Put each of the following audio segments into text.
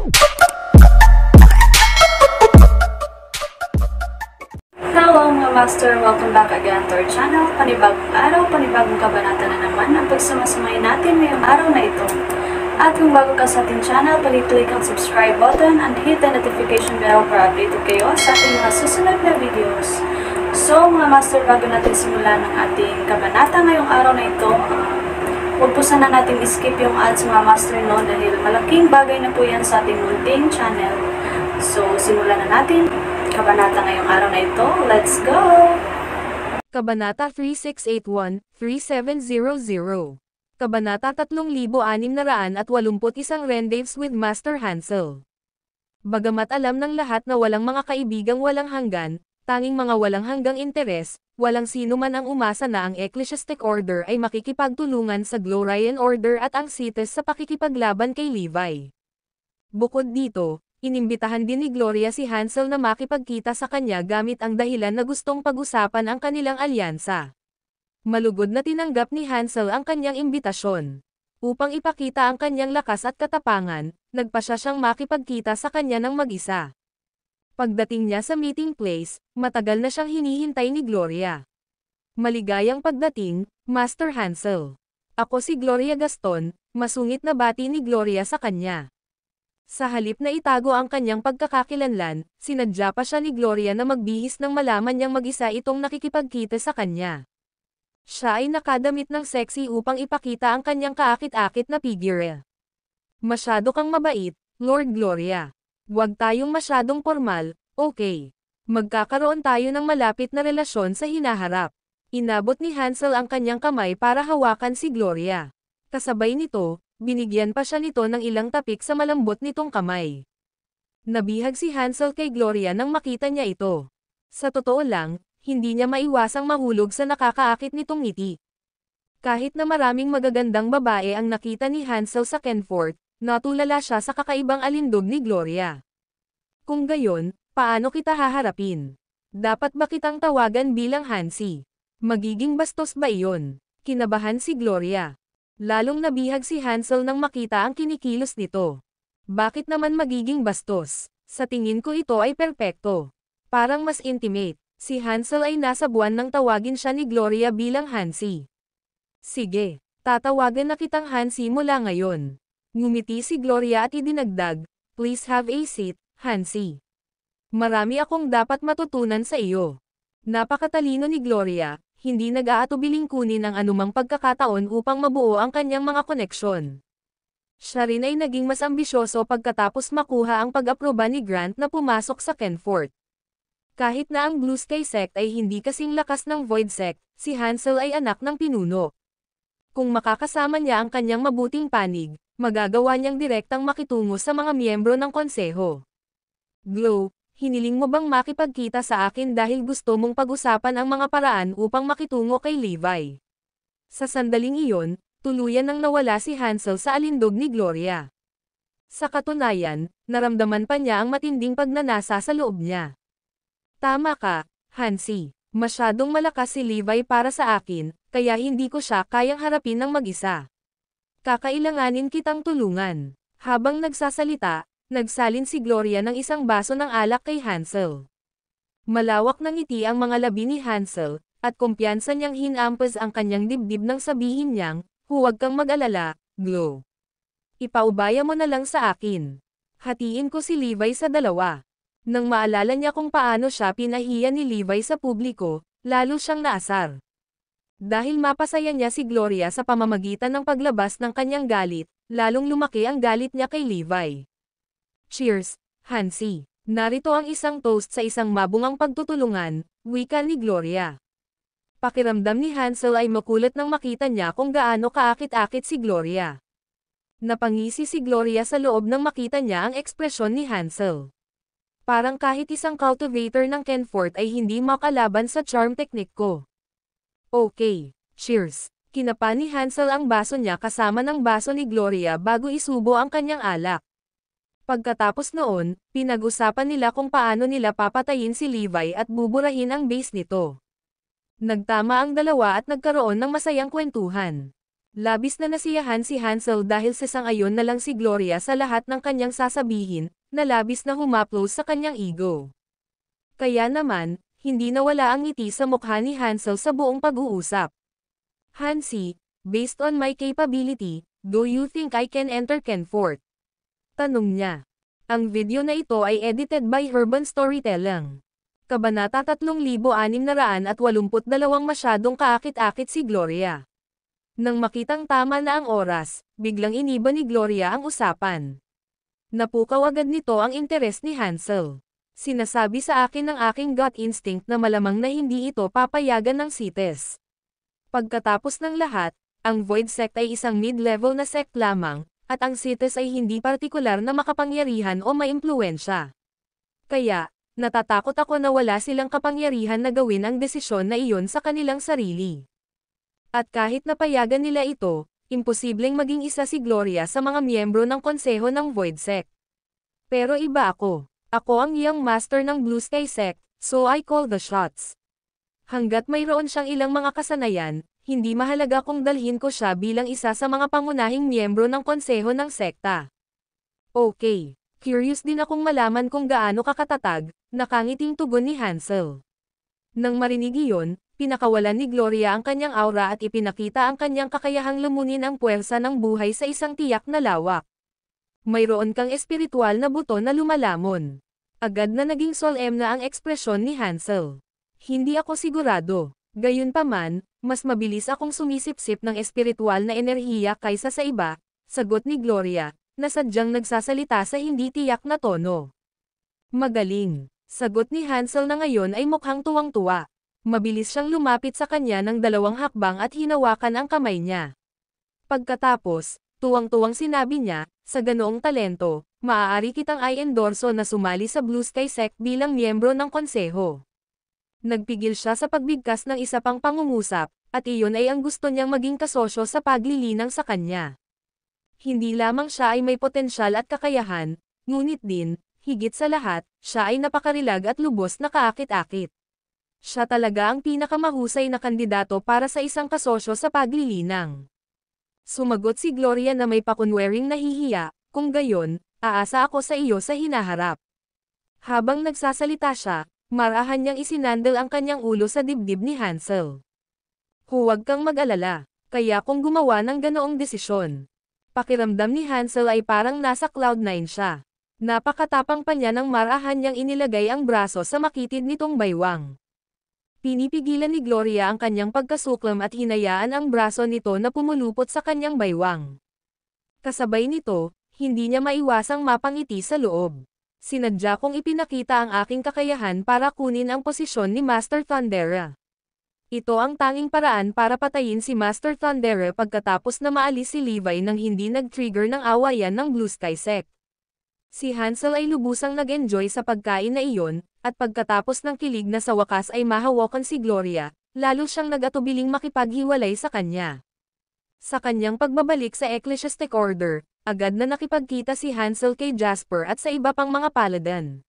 Hello mga master! Welcome back again to our channel. Panibagong araw, panibagong kabanata na naman ang pagsumasumay natin ngayong araw na ito. At kung bago ka sa ating channel, pag-click ang subscribe button and hit the notification bell para updated kayo sa ating mga susunod na videos. So mga master, bago natin simulan ng ating kabanata ngayong araw na ito, huwag po sana natin skip yung ads mga master no, dahil malaking bagay na po yan sa ating munting channel. So simulan na natin kabanata ngayong araw na ito. Let's go! Kabanata 3681-3700. Kabanata 3681 Rendaves with Master Hansel. Bagamat alam ng lahat na walang mga kaibigang walang hanggan, tanging mga walang hanggang interes, walang sino man ang umasa na ang Ecclesiastic Order ay makikipagtulungan sa Glorian Order at ang Cites sa pakikipaglaban kay Levi. Bukod dito, inimbitahan din ni Gloria si Hansel na makipagkita sa kanya gamit ang dahilan na gustong pag-usapan ang kanilang alyansa. Malugod na tinanggap ni Hansel ang kanyang imbitasyon. Upang ipakita ang kanyang lakas at katapangan, nagpasya siyang makipagkita sa kanya ng mag-isa. Pagdating niya sa meeting place, matagal na siyang hinihintay ni Gloria. Maligayang pagdating, Master Hansel. Ako si Gloria Gaston, masungit na bati ni Gloria sa kanya. Sa halip na itago ang kanyang pagkakakilanlan, sinadya pa siya ni Gloria na magbihis nang malaman niyang mag-isa itong nakikipagkita sa kanya. Siya ay nakadamit ng sexy upang ipakita ang kanyang kaakit-akit na figure. Masyado kang mabait, Lord Gloria. Huwag tayong masyadong formal, okay. Magkakaroon tayo ng malapit na relasyon sa hinaharap. Inabot ni Hansel ang kanyang kamay para hawakan si Gloria. Kasabay nito, binigyan pa siya nito ng ilang tapik sa malambot nitong kamay. Nabihag si Hansel kay Gloria nang makita niya ito. Sa totoo lang, hindi niya maiwasang mahulog sa nakakaakit nitong ngiti. Kahit na maraming magagandang babae ang nakita ni Hansel sa Kenfort, natulala siya sa kakaibang alindog ni Gloria. Kung gayon, paano kita haharapin? Dapat ba kitang tawagan bilang Hansi? Magiging bastos ba iyon? Kinabahan si Gloria. Lalong nabihag si Hansel nang makita ang kinikilos nito. Bakit naman magiging bastos? Sa tingin ko ito ay perpekto. Parang mas intimate. Si Hansel ay nasa buwan nang tawagin siya ni Gloria bilang Hansi. Sige, tatawagan na kitang Hansi mula ngayon. Ngumiti si Gloria at idinagdag, please have a seat, Hansi. Marami akong dapat matutunan sa iyo. Napakatalino ni Gloria. Hindi nag-aatubiling kunin ang anumang pagkakataon upang mabuo ang kanyang mga koneksyon. Siya rin ay naging mas ambisyoso pagkatapos makuha ang pag-aproba ni Grant na pumasok sa Kenfort. Kahit na ang Blue Sky Sect ay hindi kasing lakas ng Void Sect, si Hansel ay anak ng pinuno. Kung makakasama niya ang kanyang mabuting panig, magagawa niyang direktang makitungo sa mga miyembro ng konseho. Glow, hiniling mo bang makipagkita sa akin dahil gusto mong pag-usapan ang mga paraan upang makitungo kay Levi? Sa sandaling iyon, tuluyan nang nawala si Hansel sa alindog ni Gloria. Sa katunayan, naramdaman pa niya ang matinding pagnanasa sa loob niya. Tama ka, Hansi. Masyadong malakas si Levi para sa akin, kaya hindi ko siya kayang harapin ng mag-isa. Kakailanganin kitang tulungan. Habang nagsasalita, nagsalin si Gloria ng isang baso ng alak kay Hansel. Malawak ng ngiti ang mga labi ni Hansel, at kumpiyansa niyang hinampas ang kanyang dibdib nang sabihin niyang, huwag kang mag-alala, Glow. Ipaubaya mo na lang sa akin. Hatiin ko si Levi sa dalawa. Nang maalala niya kung paano siya pinahiya ni Levi sa publiko, lalo siyang naasar. Dahil mapasaya niya si Gloria sa pamamagitan ng paglabas ng kanyang galit, lalong lumaki ang galit niya kay Levi. Cheers, Hansi. Narito ang isang toast sa isang mabungang pagtutulungan, wika ni Gloria. Pakiramdam ni Hansel ay makulat nang makita niya kung gaano kaakit-akit si Gloria. Napangisi si Gloria sa loob nang makita niya ang ekspresyon ni Hansel. Parang kahit isang cultivator ng Kenfort ay hindi makalaban sa charm technique ko. Okay, cheers. Kinapa ni Hansel ang baso niya kasama ng baso ni Gloria bago isubo ang kanyang alak. Pagkatapos noon, pinag-usapan nila kung paano nila papatayin si Levi at buburahin ang base nito. Nagtama ang dalawa at nagkaroon ng masayang kwentuhan. Labis na nasiyahan si Hansel dahil sasangayon na lang si Gloria sa lahat ng kanyang sasabihin, na labis na humaplos sa kanyang ego. Kaya naman, hindi nawala ang ngiti sa mukha ni Hansel sa buong pag-uusap. Hansi, based on my capability, do you think I can enter Kenfort? Tanong niya. Ang video na ito ay edited by Urban Storytelling. Kabanata 3682 masyadong kaakit-akit si Gloria. Nang makitang tama na ang oras, biglang iniba ni Gloria ang usapan. Napukaw agad nito ang interes ni Hansel. Sinasabi sa akin ng aking gut instinct na malamang na hindi ito papayagan ng CITES. Pagkatapos ng lahat, ang Void Sect ay isang mid-level na sect lamang, at ang CITES ay hindi partikular na makapangyarihan o maimpluwensya. Kaya, natatakot ako na wala silang kapangyarihan na gawin ang desisyon na iyon sa kanilang sarili. At kahit napayagan nila ito, imposibleng maging isa si Gloria sa mga miyembro ng konseho ng Void Sect. Pero iba ako. Ako ang young master ng Blue Sky Sect, so I call the shots. Hanggat mayroon siyang ilang mga kasanayan, hindi mahalaga kung dalhin ko siya bilang isa sa mga pangunahing miyembro ng konseho ng sekta. Okay, curious din akong malaman kung gaano kakatatag, nakangiting tugon ni Hansel. Nang marinig iyon, pinakawalan ni Gloria ang kanyang aura at ipinakita ang kanyang kakayahang lumunin ang puwersa ng buhay sa isang tiyak na lawak. Mayroon kang espiritual na buto na lumalamon. Agad na naging solemn na ang ekspresyon ni Hansel. Hindi ako sigurado. Gayunpaman, mas mabilis akong sumisipsip ng espiritual na enerhiya kaysa sa iba, sagot ni Gloria, na sadyang nagsasalita sa hindi tiyak na tono. Magaling. Sagot ni Hansel na ngayon ay mukhang tuwang-tuwa. Mabilis siyang lumapit sa kanya ng 2 hakbang at hinawakan ang kamay niya. Pagkatapos, tuwang-tuwang sinabi niya, sa ganoong talento, maaari kitang i-endorso na sumali sa Blue Sky Sect bilang miyembro ng konseho. Nagpigil siya sa pagbigkas ng isa pang pangungusap, at iyon ay ang gusto niyang maging kasosyo sa paglilinang sa kanya. Hindi lamang siya ay may potensyal at kakayahan, ngunit din, higit sa lahat, siya ay napakarilag at lubos na kaakit-akit. Siya talaga ang pinakamahusay na kandidato para sa isang kasosyo sa paglilinang. Sumagot si Gloria na may pakunwaring nahihiya, kung gayon, aasa ako sa iyo sa hinaharap. Habang nagsasalita siya, marahan niyang isinandal ang kanyang ulo sa dibdib ni Hansel. Huwag kang mag-alala, kaya kung gumawa ng ganoong desisyon. Pakiramdam ni Hansel ay parang nasa Cloud9 siya. Napakatapang pa niya nang marahan niyang inilagay ang braso sa makitid nitong baywang. Pinipigilan ni Gloria ang kanyang pagkasuklam at hinayaan ang braso nito na pumulupot sa kanyang baywang. Kasabay nito, hindi niya maiwasang mapangiti sa loob. Sinadya kong ipinakita ang aking kakayahan para kunin ang posisyon ni Master Thundera. Ito ang tanging paraan para patayin si Master Thundera pagkatapos na maalis si Levi nang hindi nag-trigger ng awayan ng Blue Sky Sect. Si Hansel ay lubusang nag-enjoy sa pagkain na iyon, at pagkatapos ng kilig na sa wakas ay mahawakan si Gloria, lalo siyang nag-atubiling makipaghiwalay sa kanya. Sa kanyang pagbabalik sa Ecclesiastic Order, agad na nakipagkita si Hansel kay Jasper at sa iba pang mga paladin.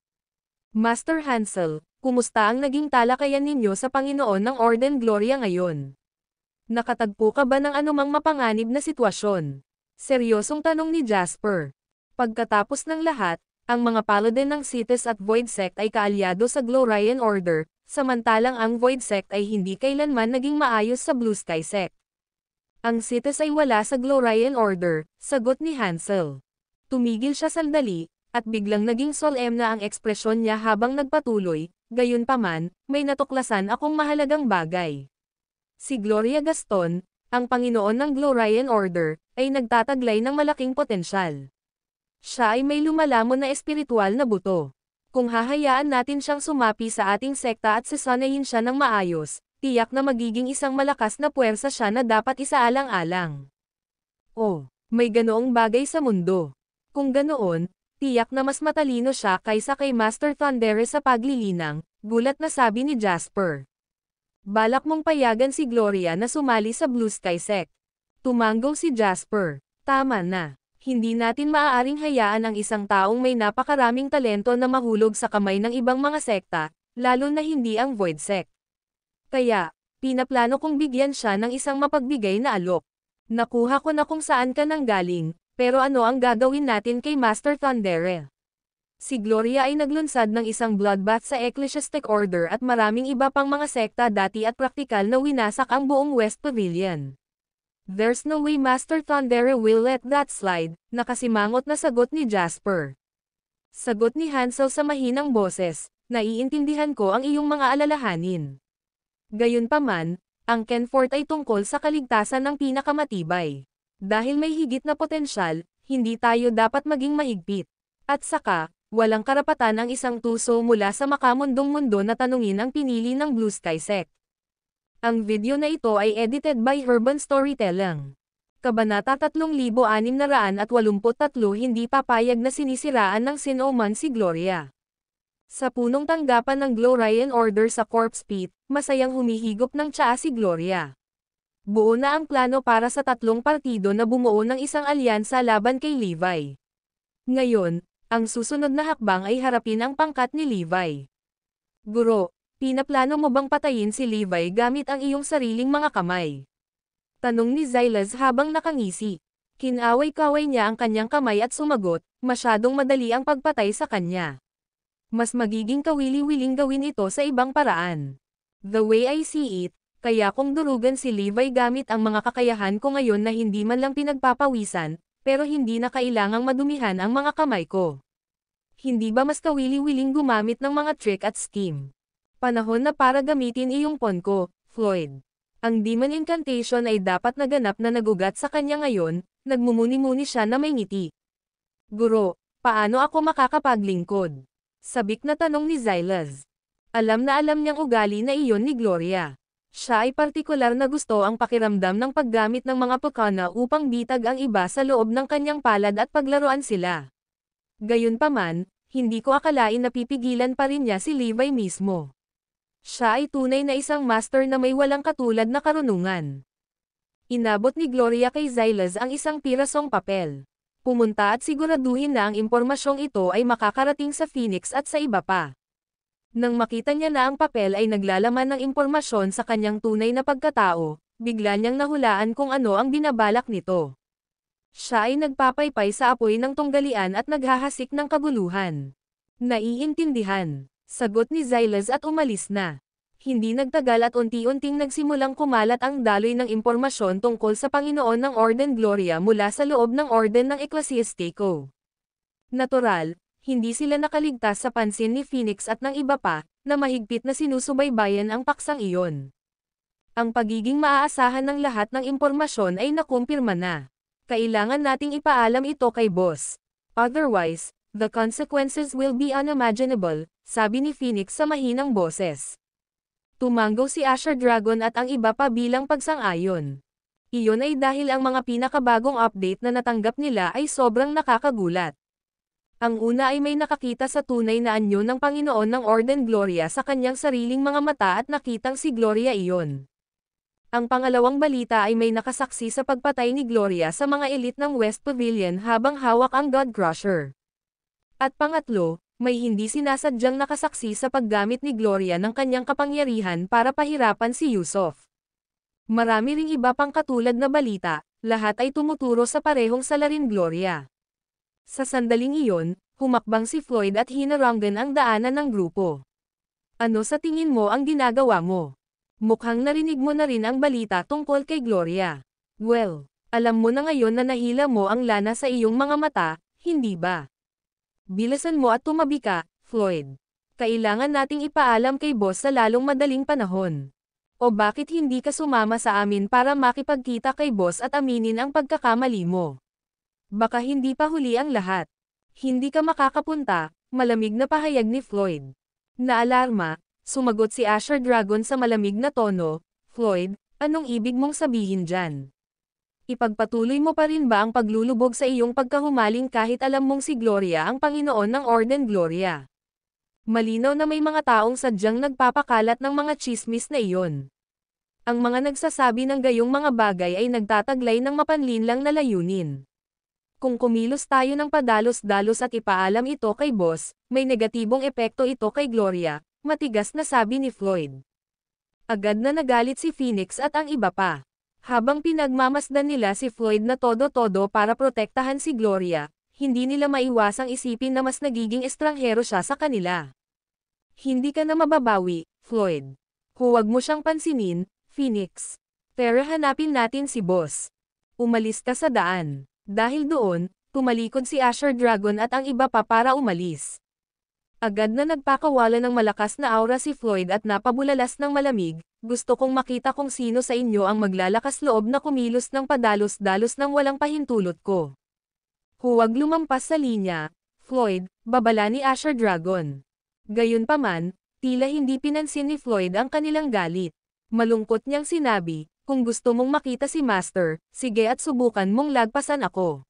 Master Hansel, kumusta ang naging talakayan ninyo sa Panginoon ng Orden Gloria ngayon? Nakatagpo ka ba ng anumang mapanganib na sitwasyon? Seryosong tanong ni Jasper. Pagkatapos ng lahat, ang mga paladin ng CITES at Void Sect ay kaalyado sa Glorian Order, samantalang ang Void Sect ay hindi kailanman naging maayos sa Blue Sky Sect. Ang CITES ay wala sa Glorian Order, sagot ni Hansel. Tumigil siya sandali, at biglang naging solemn na ang ekspresyon niya habang nagpatuloy, gayunpaman, may natuklasan akong mahalagang bagay. Si Gloria Gaston, ang Panginoon ng Glorian Order, ay nagtataglay ng malaking potensyal. Siya ay may lumalamon na espiritual na buto. Kung hahayaan natin siyang sumapi sa ating sekta at sasanayin siya ng maayos, tiyak na magiging isang malakas na puwersa siya na dapat isaalang-alang. Oh, may ganoong bagay sa mundo. Kung ganoon, tiyak na mas matalino siya kaysa kay Master Thundera sa paglilinang, gulat na sabi ni Jasper. Balak mong payagan si Gloria na sumali sa Blue Sky Sect. Tumanggong si Jasper. Tama na. Hindi natin maaaring hayaan ang isang taong may napakaraming talento na mahulog sa kamay ng ibang mga sekta, lalo na hindi ang Void Sect. Kaya, pinaplano kong bigyan siya ng isang mapagbigay na alok. Nakuha ko na kung saan ka nanggaling, pero ano ang gagawin natin kay Master Thundere? Si Gloria ay naglunsad ng isang bloodbath sa Ecclesiastic Order at maraming iba pang mga sekta dati at praktikal na winasak ang buong West Pavilion. There's no way Master Thundere will let that slide, nakasimangot na sagot ni Jasper. Sagot ni Hansel sa mahinang boses, naiintindihan ko ang iyong mga alalahanin. Gayunpaman, ang Kenfort ay tungkol sa kaligtasan ng pinakamatibay. Dahil may higit na potensyal, hindi tayo dapat maging mahigpit. At saka, walang karapatan ang isang tuso mula sa makamundong mundo na tanungin ang pinili ng Blue Sky Sect. Ang video na ito ay edited by Urban Storytelling. Kabanata 3683 hindi papayag na sinisiraan ng Sinoman si Gloria. Sa punong tanggapan ng Glorian Order sa Corpse Pit, masayang humihigop ng tsaa si Gloria. Buo na ang plano para sa tatlong partido na bumuo ng isang alyansa laban kay Levi. Ngayon, ang susunod na hakbang ay harapin ang pangkat ni Levi. Guro, pinaplano mo bang patayin si Levi gamit ang iyong sariling mga kamay? Tanong ni Xylas habang nakangisi. Kinaway-kaway niya ang kanyang kamay at sumagot, masyadong madali ang pagpatay sa kanya. Mas magiging kawili-wiling gawin ito sa ibang paraan. The way I see it, kaya kung durugan si Levi gamit ang mga kakayahan ko ngayon na hindi man lang pinagpapawisan, pero hindi na kailangang madumihan ang mga kamay ko. Hindi ba mas kawili-wiling gumamit ng mga trick at scheme? Panahon na para gamitin iyong pon ko, Floyd. Ang Demon Incantation ay dapat naganap na nagugat sa kanya ngayon, nagmumuni-muni siya na may ngiti. Guro, paano ako makakapaglingkod? Sabik na tanong ni Xylas. Alam na alam niyang ugali na iyon ni Gloria. Siya ay partikular na gusto ang pakiramdam ng paggamit ng mga Pokana upang bitag ang iba sa loob ng kanyang palad at paglaruan sila. Gayunpaman, hindi ko akalain na pipigilan pa rin niya si Levi mismo. Siya ay tunay na isang master na may walang katulad na karunungan. Inabot ni Gloria kay Xylas ang isang pirasong papel. Pumunta at siguraduhin na ang impormasyong ito ay makakarating sa Phoenix at sa iba pa. Nang makita niya na ang papel ay naglalaman ng impormasyon sa kanyang tunay na pagkatao, bigla niyang nahulaan kung ano ang binabalak nito. Siya ay nagpapaypay sa apoy ng tunggalian at naghahasik ng kaguluhan. Naiintindihan, sagot ni Xylas at umalis na. Hindi nagtagal at unti-unting nagsimulang kumalat ang daloy ng impormasyon tungkol sa Panginoon ng Orden Gloria mula sa loob ng Orden ng Ecclesiastico. Natural, hindi sila nakaligtas sa pansin ni Phoenix at ng iba pa, na mahigpit na sinusubaybayan ang paksang iyon. Ang pagiging maaasahan ng lahat ng impormasyon ay nakumpirma na. Kailangan nating ipaalam ito kay boss. Otherwise, the consequences will be unimaginable, sabi ni Phoenix sa mahinang boses. Tumango si Asher Dragon at ang iba pa bilang pagsang-ayon. Iyon ay dahil ang mga pinakabagong update na natanggap nila ay sobrang nakakagulat. Ang una ay may nakakita sa tunay na anyo ng Panginoon ng Orden Gloria sa kanyang sariling mga mata at nakitang si Gloria iyon. Ang pangalawang balita ay may nakasaksi sa pagpatay ni Gloria sa mga elite ng West Pavilion habang hawak ang God Crusher. At pangatlo, may hindi sinasadyang nakasaksi sa paggamit ni Gloria ng kanyang kapangyarihan para pahirapan si Yusuf. Marami ring iba pang katulad na balita, lahat ay tumuturo sa parehong salarin Gloria. Sa sandaling iyon, humakbang si Floyd at hinarangan ang daanan ng grupo. Ano sa tingin mo ang ginagawa mo? Mukhang narinig mo na rin ang balita tungkol kay Gloria. Well, alam mo na ngayon na nahila mo ang lana sa iyong mga mata, hindi ba? Bilisan mo at tumabi ka, Floyd. Kailangan nating ipaalam kay boss sa lalong madaling panahon. O bakit hindi ka sumama sa amin para makipagkita kay boss at aminin ang pagkakamali mo? Baka hindi pa huli ang lahat. Hindi ka makakapunta, malamig na pahayag ni Floyd. Naalarma, sumagot si Asher Dragon sa malamig na tono, Floyd, anong ibig mong sabihin dyan? Ipagpatuloy mo pa rin ba ang paglulubog sa iyong pagkahumaling kahit alam mong si Gloria ang Panginoon ng Orden Gloria? Malinaw na may mga taong sadyang nagpapakalat ng mga chismis na iyon. Ang mga nagsasabi ng gayong mga bagay ay nagtataglay ng mapanlinlang na layunin. Kung kumilos tayo ng padalos-dalos at ipaalam ito kay boss, may negatibong epekto ito kay Gloria, matigas na sabi ni Floyd. Agad na nagalit si Phoenix at ang iba pa. Habang pinagmamasdan nila si Floyd na todo-todo para protektahan si Gloria, hindi nila maiwasang isipin na mas nagiging estranghero siya sa kanila. Hindi ka na mababawi, Floyd. Huwag mo siyang pansinin, Phoenix. Pero hanapin natin si Boss. Umalis ka sa daan. Dahil doon, tumalikod si Asher Dragon at ang iba pa para umalis. Agad na nagpakawala ng malakas na aura si Floyd at napabulalas ng malamig, gusto kong makita kung sino sa inyo ang maglalakas loob na kumilos ng padalos-dalos ng walang pahintulot ko. Huwag lumampas sa linya, Floyd, babala ni Asher Dragon. Gayunpaman, tila hindi pinansin ni Floyd ang kanilang galit. Malungkot niyang sinabi, kung gusto mong makita si Master, sige at subukan mong lagpasan ako.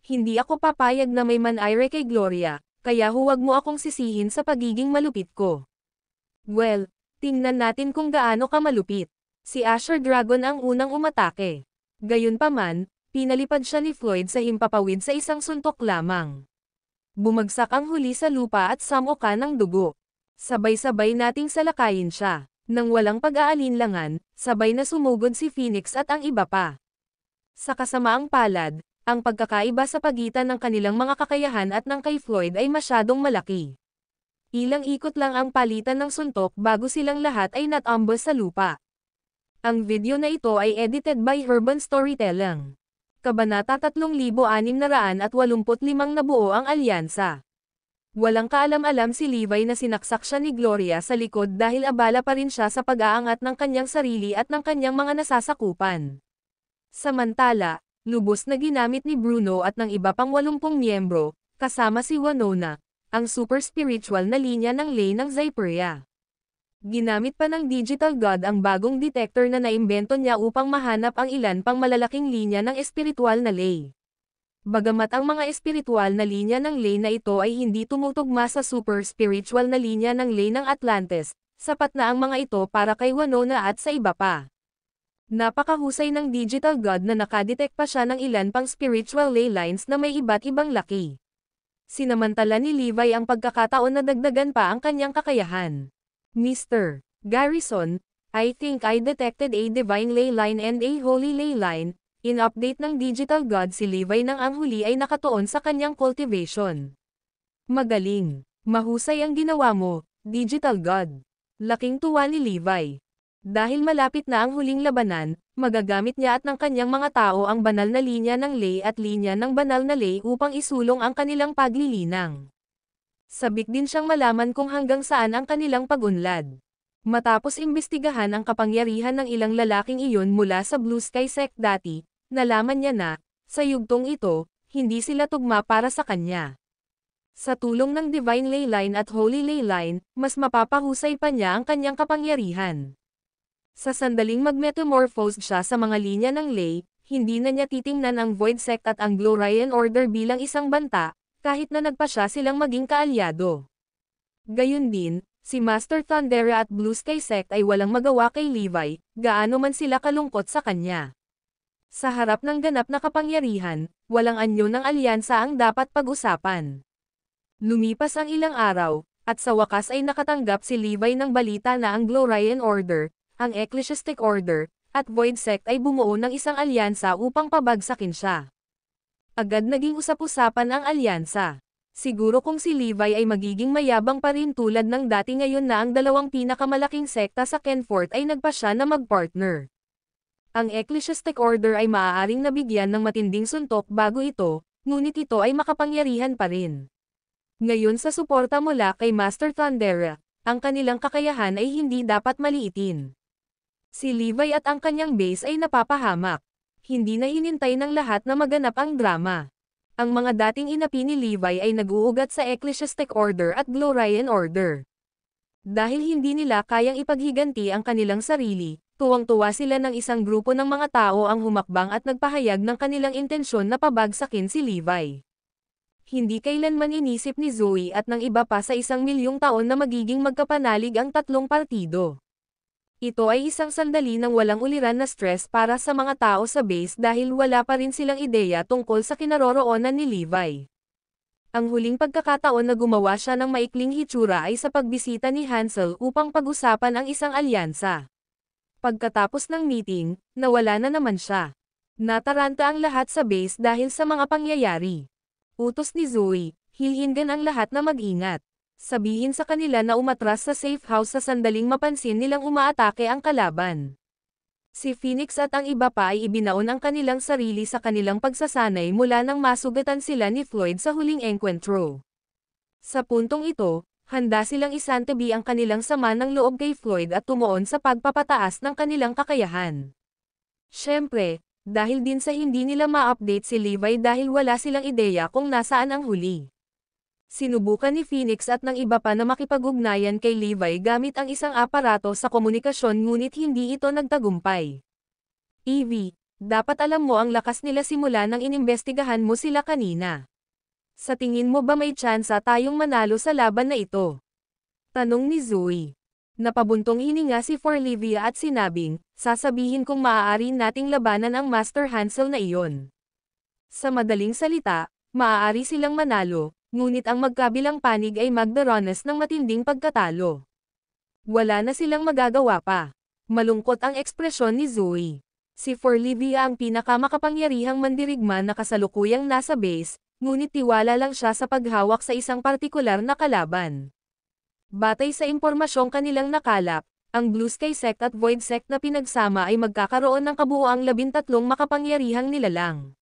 Hindi ako papayag na may manaire kay Gloria, kaya huwag mo akong sisihin sa pagiging malupit ko. Well, tingnan natin kung gaano ka malupit. Si Asher Dragon ang unang umatake. Gayunpaman, pinalipad siya ni Floyd sa himpapawid sa isang suntok lamang. Bumagsak ang huli sa lupa at samuka ng dugo. Sabay-sabay nating salakayin siya. Nang walang pag-aalinlangan, sabay na sumugod si Phoenix at ang iba pa. Sa kasamaang palad, ang pagkakaiba sa pagitan ng kanilang mga kakayahan at ng kay Floyd ay masyadong malaki. Ilang ikot lang ang palitan ng suntok bago silang lahat ay natambos sa lupa. Ang video na ito ay edited by Urban Storytelling. Kabanata 3685 nabuo ang alyansa. Walang kaalam-alam si Levi na sinaksak siya ni Gloria sa likod dahil abala pa rin siya sa pag-aangat ng kanyang sarili at ng kanyang mga nasasakupan. Samantala, lubos na ginamit ni Bruno at ng iba pang 80 miyembro, kasama si Winona, ang super spiritual na linya ng ley ng Zypria. Ginamit pa ng Digital God ang bagong detector na naimbento niya upang mahanap ang ilan pang malalaking linya ng espiritual na ley. Bagamat ang mga espiritual na linya ng ley na ito ay hindi tumutugma sa super spiritual na linya ng ley ng Atlantis, sapat na ang mga ito para kay Winona at sa iba pa. Napakahusay ng Digital God na nakadetect pa siya ng ilan pang spiritual ley lines na may iba't ibang laki. Sinamantala ni Levi ang pagkakataon na dagdagan pa ang kanyang kakayahan. Mr. Garrison, I think I detected a divine ley line and a holy ley line. In-update ng Digital God si Levi nang ang huli ay nakatuon sa kanyang cultivation. Magaling. Mahusay ang ginawa mo, Digital God. Laking tuwa ni Levi. Dahil malapit na ang huling labanan, magagamit niya at ng kanyang mga tao ang banal na linya ng ley at linya ng banal na ley upang isulong ang kanilang paglilinang. Sabik din siyang malaman kung hanggang saan ang kanilang pag-unlad. Matapos imbestigahan ang kapangyarihan ng ilang lalaking iyon mula sa Blue Sky Sect dati, nalaman niya na, sa yugtong ito, hindi sila tugma para sa kanya. Sa tulong ng Divine Ley Line at Holy Ley Line, mas mapapahusay pa niya ang kanyang kapangyarihan. Sa sandaling magmetamorphose siya sa mga linya ng ley, hindi na niya titingnan ang Void Sect at ang Glorian Order bilang isang banta, kahit na nagpa siya silang maging kaalyado. Gayun din, si Master Thundera at Blue Sky Sect ay walang magawa kay Levi, gaano man sila kalungkot sa kanya. Sa harap ng ganap na kapangyarihan, walang anyo ng alyansa ang dapat pag-usapan. Lumipas ang ilang araw, at sa wakas ay nakatanggap si Levi ng balita na ang Glorian Order, ang Ecclesiastic Order, at Void Sect ay bumuo ng isang alyansa upang pabagsakin siya. Agad naging usap-usapan ang alyansa. Siguro kung si Levi ay magiging mayabang pa rin tulad ng dati ngayon na ang dalawang pinakamalaking sekta sa Kenfort ay nagpa siya na mag-partner. Ang Ecclesiastic Order ay maaaring nabigyan ng matinding suntok bago ito, ngunit ito ay makapangyarihan pa rin. Ngayon sa suporta mula kay Master Thundera, ang kanilang kakayahan ay hindi dapat maliitin. Si Levi at ang kanyang base ay napapahamak. Hindi na hinintay ng lahat na maganap ang drama. Ang mga dating inapi ni Levi ay nag-uugat sa Ecclesiastic Order at Glorian Order. Dahil hindi nila kayang ipaghiganti ang kanilang sarili, tuwang-tuwa sila ng isang grupo ng mga tao ang humakbang at nagpahayag ng kanilang intensyon na pabagsakin si Levi. Hindi kailanman inisip ni Zoe at ng iba pa sa 1,000,000 taon na magiging magkapanalig ang tatlong partido. Ito ay isang sandali ng walang uliran na stress para sa mga tao sa base dahil wala pa rin silang ideya tungkol sa kinaroroonan ni Levi. Ang huling pagkakataon na gumawa siya ng maikling hitsura ay sa pagbisita ni Hansel upang pag-usapan ang isang alyansa. Pagkatapos ng meeting, nawala na naman siya. Nataranta ang lahat sa base dahil sa mga pangyayari. Utos ni Zoe, hilhingan ang lahat na mag-ingat. Sabihin sa kanila na umatras sa safe house sa sandaling mapansin nilang umaatake ang kalaban. Si Phoenix at ang iba pa ay ibinaon ang kanilang sarili sa kanilang pagsasanay mula nang masugatan sila ni Floyd sa huling enkwentro. Sa puntong ito, handa silang isantabi ang kanilang sama ng loob kay Floyd at tumuon sa pagpapataas ng kanilang kakayahan. Siyempre, dahil din sa hindi nila ma-update si Levi dahil wala silang ideya kung nasaan ang huli. Sinubukan ni Phoenix at ng iba pa na makipag-ugnayan kay Levi gamit ang isang aparato sa komunikasyon ngunit hindi ito nagtagumpay. Evie, dapat alam mo ang lakas nila simula nang inimbestigahan mo sila kanina. Sa tingin mo ba may tsansa tayong manalo sa laban na ito? Tanong ni Zoe. Napabuntong hininga si Forlivia at sinabing, sasabihin kong maaari nating labanan ang Master Hansel na iyon. Sa madaling salita, maaari silang manalo, ngunit ang magkabilang panig ay magdaranas ng matinding pagkatalo. Wala na silang magagawa pa. Malungkot ang ekspresyon ni Zoe. Si Forlivia ang pinakamakapangyarihang mandirigma na kasalukuyang nasa base, ngunit tiwala lang siya sa paghawak sa isang partikular na kalaban. Batay sa impormasyong kanilang nakalap, ang Blue Sky Sect at Void Sect na pinagsama ay magkakaroon ng kabuuang 13 makapangyarihang nilalang.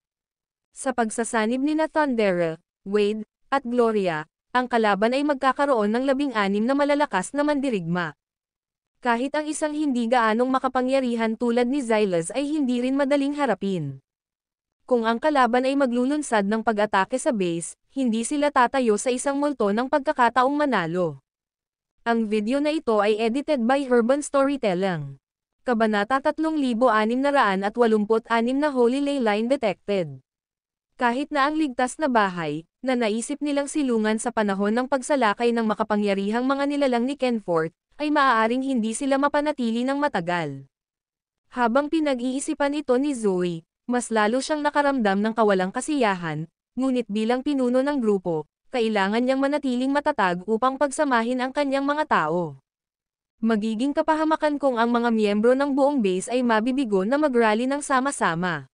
Sa pagsasanib ni Thundera, Wade, at Gloria, ang kalaban ay magkakaroon ng 16 na malalakas na mandirigma. Kahit ang isang hindi gaanong makapangyarihan tulad ni Xylas ay hindi rin madaling harapin. Kung ang kalaban ay maglulunsad ng pag-atake sa base, hindi sila tatayo sa isang multo ng pagkakataong manalo. Ang video na ito ay edited by Urban Storytelling. Kabanata 3686 na Holy Ley Line detected. Kahit na ang ligtas na bahay, na naisip nilang silungan sa panahon ng pagsalakay ng makapangyarihang mga nilalang ni Kenfort, ay maaaring hindi sila mapanatili ng matagal. Habang pinag-iisipan ito ni Zoe, mas lalo siyang nakaramdam ng kawalang kasiyahan, ngunit bilang pinuno ng grupo, kailangan niyang manatiling matatag upang pagsamahin ang kanyang mga tao. Magiging kapahamakan kung ang mga miyembro ng buong base ay mabibigo na mag-rally ng sama-sama.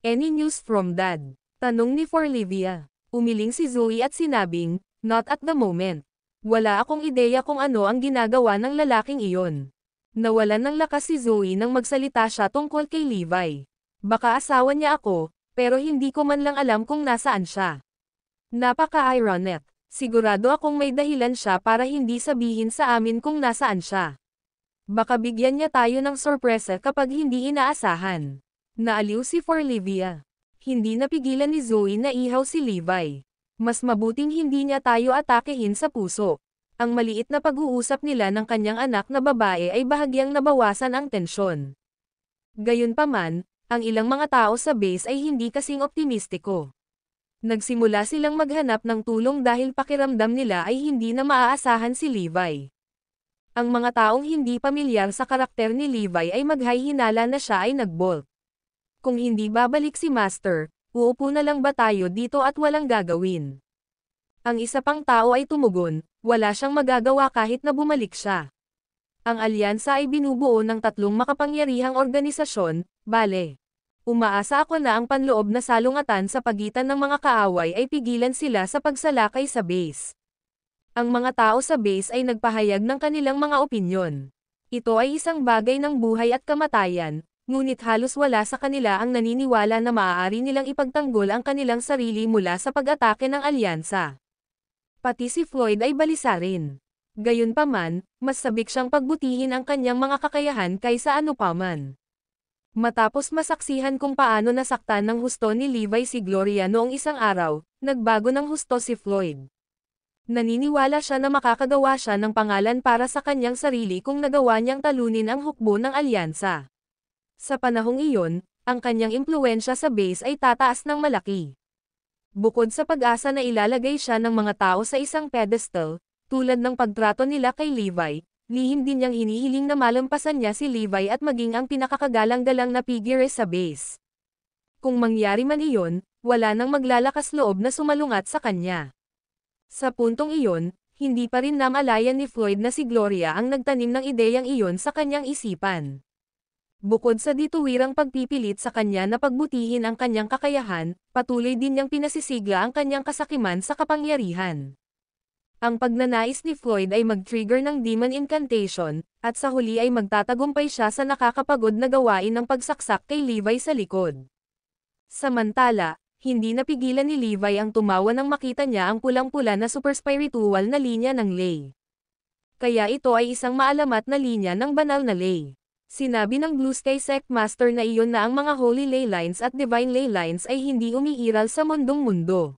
Any news from Dad? Tanong ni Forlivia. Umiling si Zoe at sinabing, not at the moment. Wala akong ideya kung ano ang ginagawa ng lalaking iyon. Nawalan ng lakas si Zoe nang magsalita siya tungkol kay Levi. Baka asawa niya ako, pero hindi ko man lang alam kung nasaan siya. Napaka-ironic. Sigurado akong may dahilan siya para hindi sabihin sa amin kung nasaan siya. Baka bigyan niya tayo ng sorpresa kapag hindi inaasahan. Naaliw si Forlivia. Hindi napigilan ni Zoe na ihaw si Levi. Mas mabuting hindi niya tayo atakehin sa puso. Ang maliit na pag-uusap nila ng kanyang anak na babae ay bahagyang nabawasan ang tensyon. Gayunpaman, ang ilang mga tao sa base ay hindi kasing optimistiko. Nagsimula silang maghanap ng tulong dahil pakiramdam nila ay hindi na maaasahan si Levi. Ang mga taong hindi pamilyar sa karakter ni Levi ay maghay-hinala na siya ay nag-bolt. Kung hindi babalik si Master, uupo na lang ba tayo dito at walang gagawin? Ang isa pang tao ay tumugon, wala siyang magagawa kahit na bumalik siya. Ang alyansa ay binubuo ng 3 makapangyarihang organisasyon, bale. Umaasa ako na ang panloob na salungatan sa pagitan ng mga kaaway ay pigilan sila sa pagsalakay sa base. Ang mga tao sa base ay nagpahayag ng kanilang mga opinyon. Ito ay isang bagay ng buhay at kamatayan, ngunit halos wala sa kanila ang naniniwala na maaari nilang ipagtanggol ang kanilang sarili mula sa pag-atake ng alyansa. Pati si Floyd ay balisa rin. Gayunpaman, mas sabik siyang pagbutihin ang kanyang mga kakayahan kaysa anupaman. Matapos masaksihan kung paano nasaktan ng husto ni Levi si Gloria noong isang araw, nagbago ng husto si Floyd. Naniniwala siya na makakagawa siya ng pangalan para sa kanyang sarili kung nagawa niyang talunin ang hukbo ng alyansa. Sa panahong iyon, ang kanyang impluwensya sa base ay tataas ng malaki. Bukod sa pag-asa na ilalagay siya ng mga tao sa isang pedestal, tulad ng pagtrato nila kay Levi, lihim din niyang hinihiling na malampasan niya si Levi at maging ang pinakakagalang-galang na figure sa base. Kung mangyari man iyon, wala nang maglalakas loob na sumalungat sa kanya. Sa puntong iyon, hindi pa rin namalayan ni Floyd na si Gloria ang nagtanim ng ideyang iyon sa kanyang isipan. Bukod sa dituwirang pagpipilit sa kanya na pagbutihin ang kanyang kakayahan, patuloy din niyang pinasisigla ang kanyang kasakiman sa kapangyarihan. Ang pagnanais ni Floyd ay mag-trigger ng demon incantation, at sa huli ay magtatagumpay siya sa nakakapagod na gawain ng pagsaksak kay Levi sa likod. Samantala, hindi napigilan ni Levi ang tumawa nang makita niya ang pulang-pula na super spiritual na linya ng Ley. Kaya ito ay isang maalamat na linya ng banal na Ley. Sinabi ng Blue Sky Sect Master na iyon na ang mga Holy Ley Lines at Divine Ley Lines ay hindi umiiral sa mundong-mundo.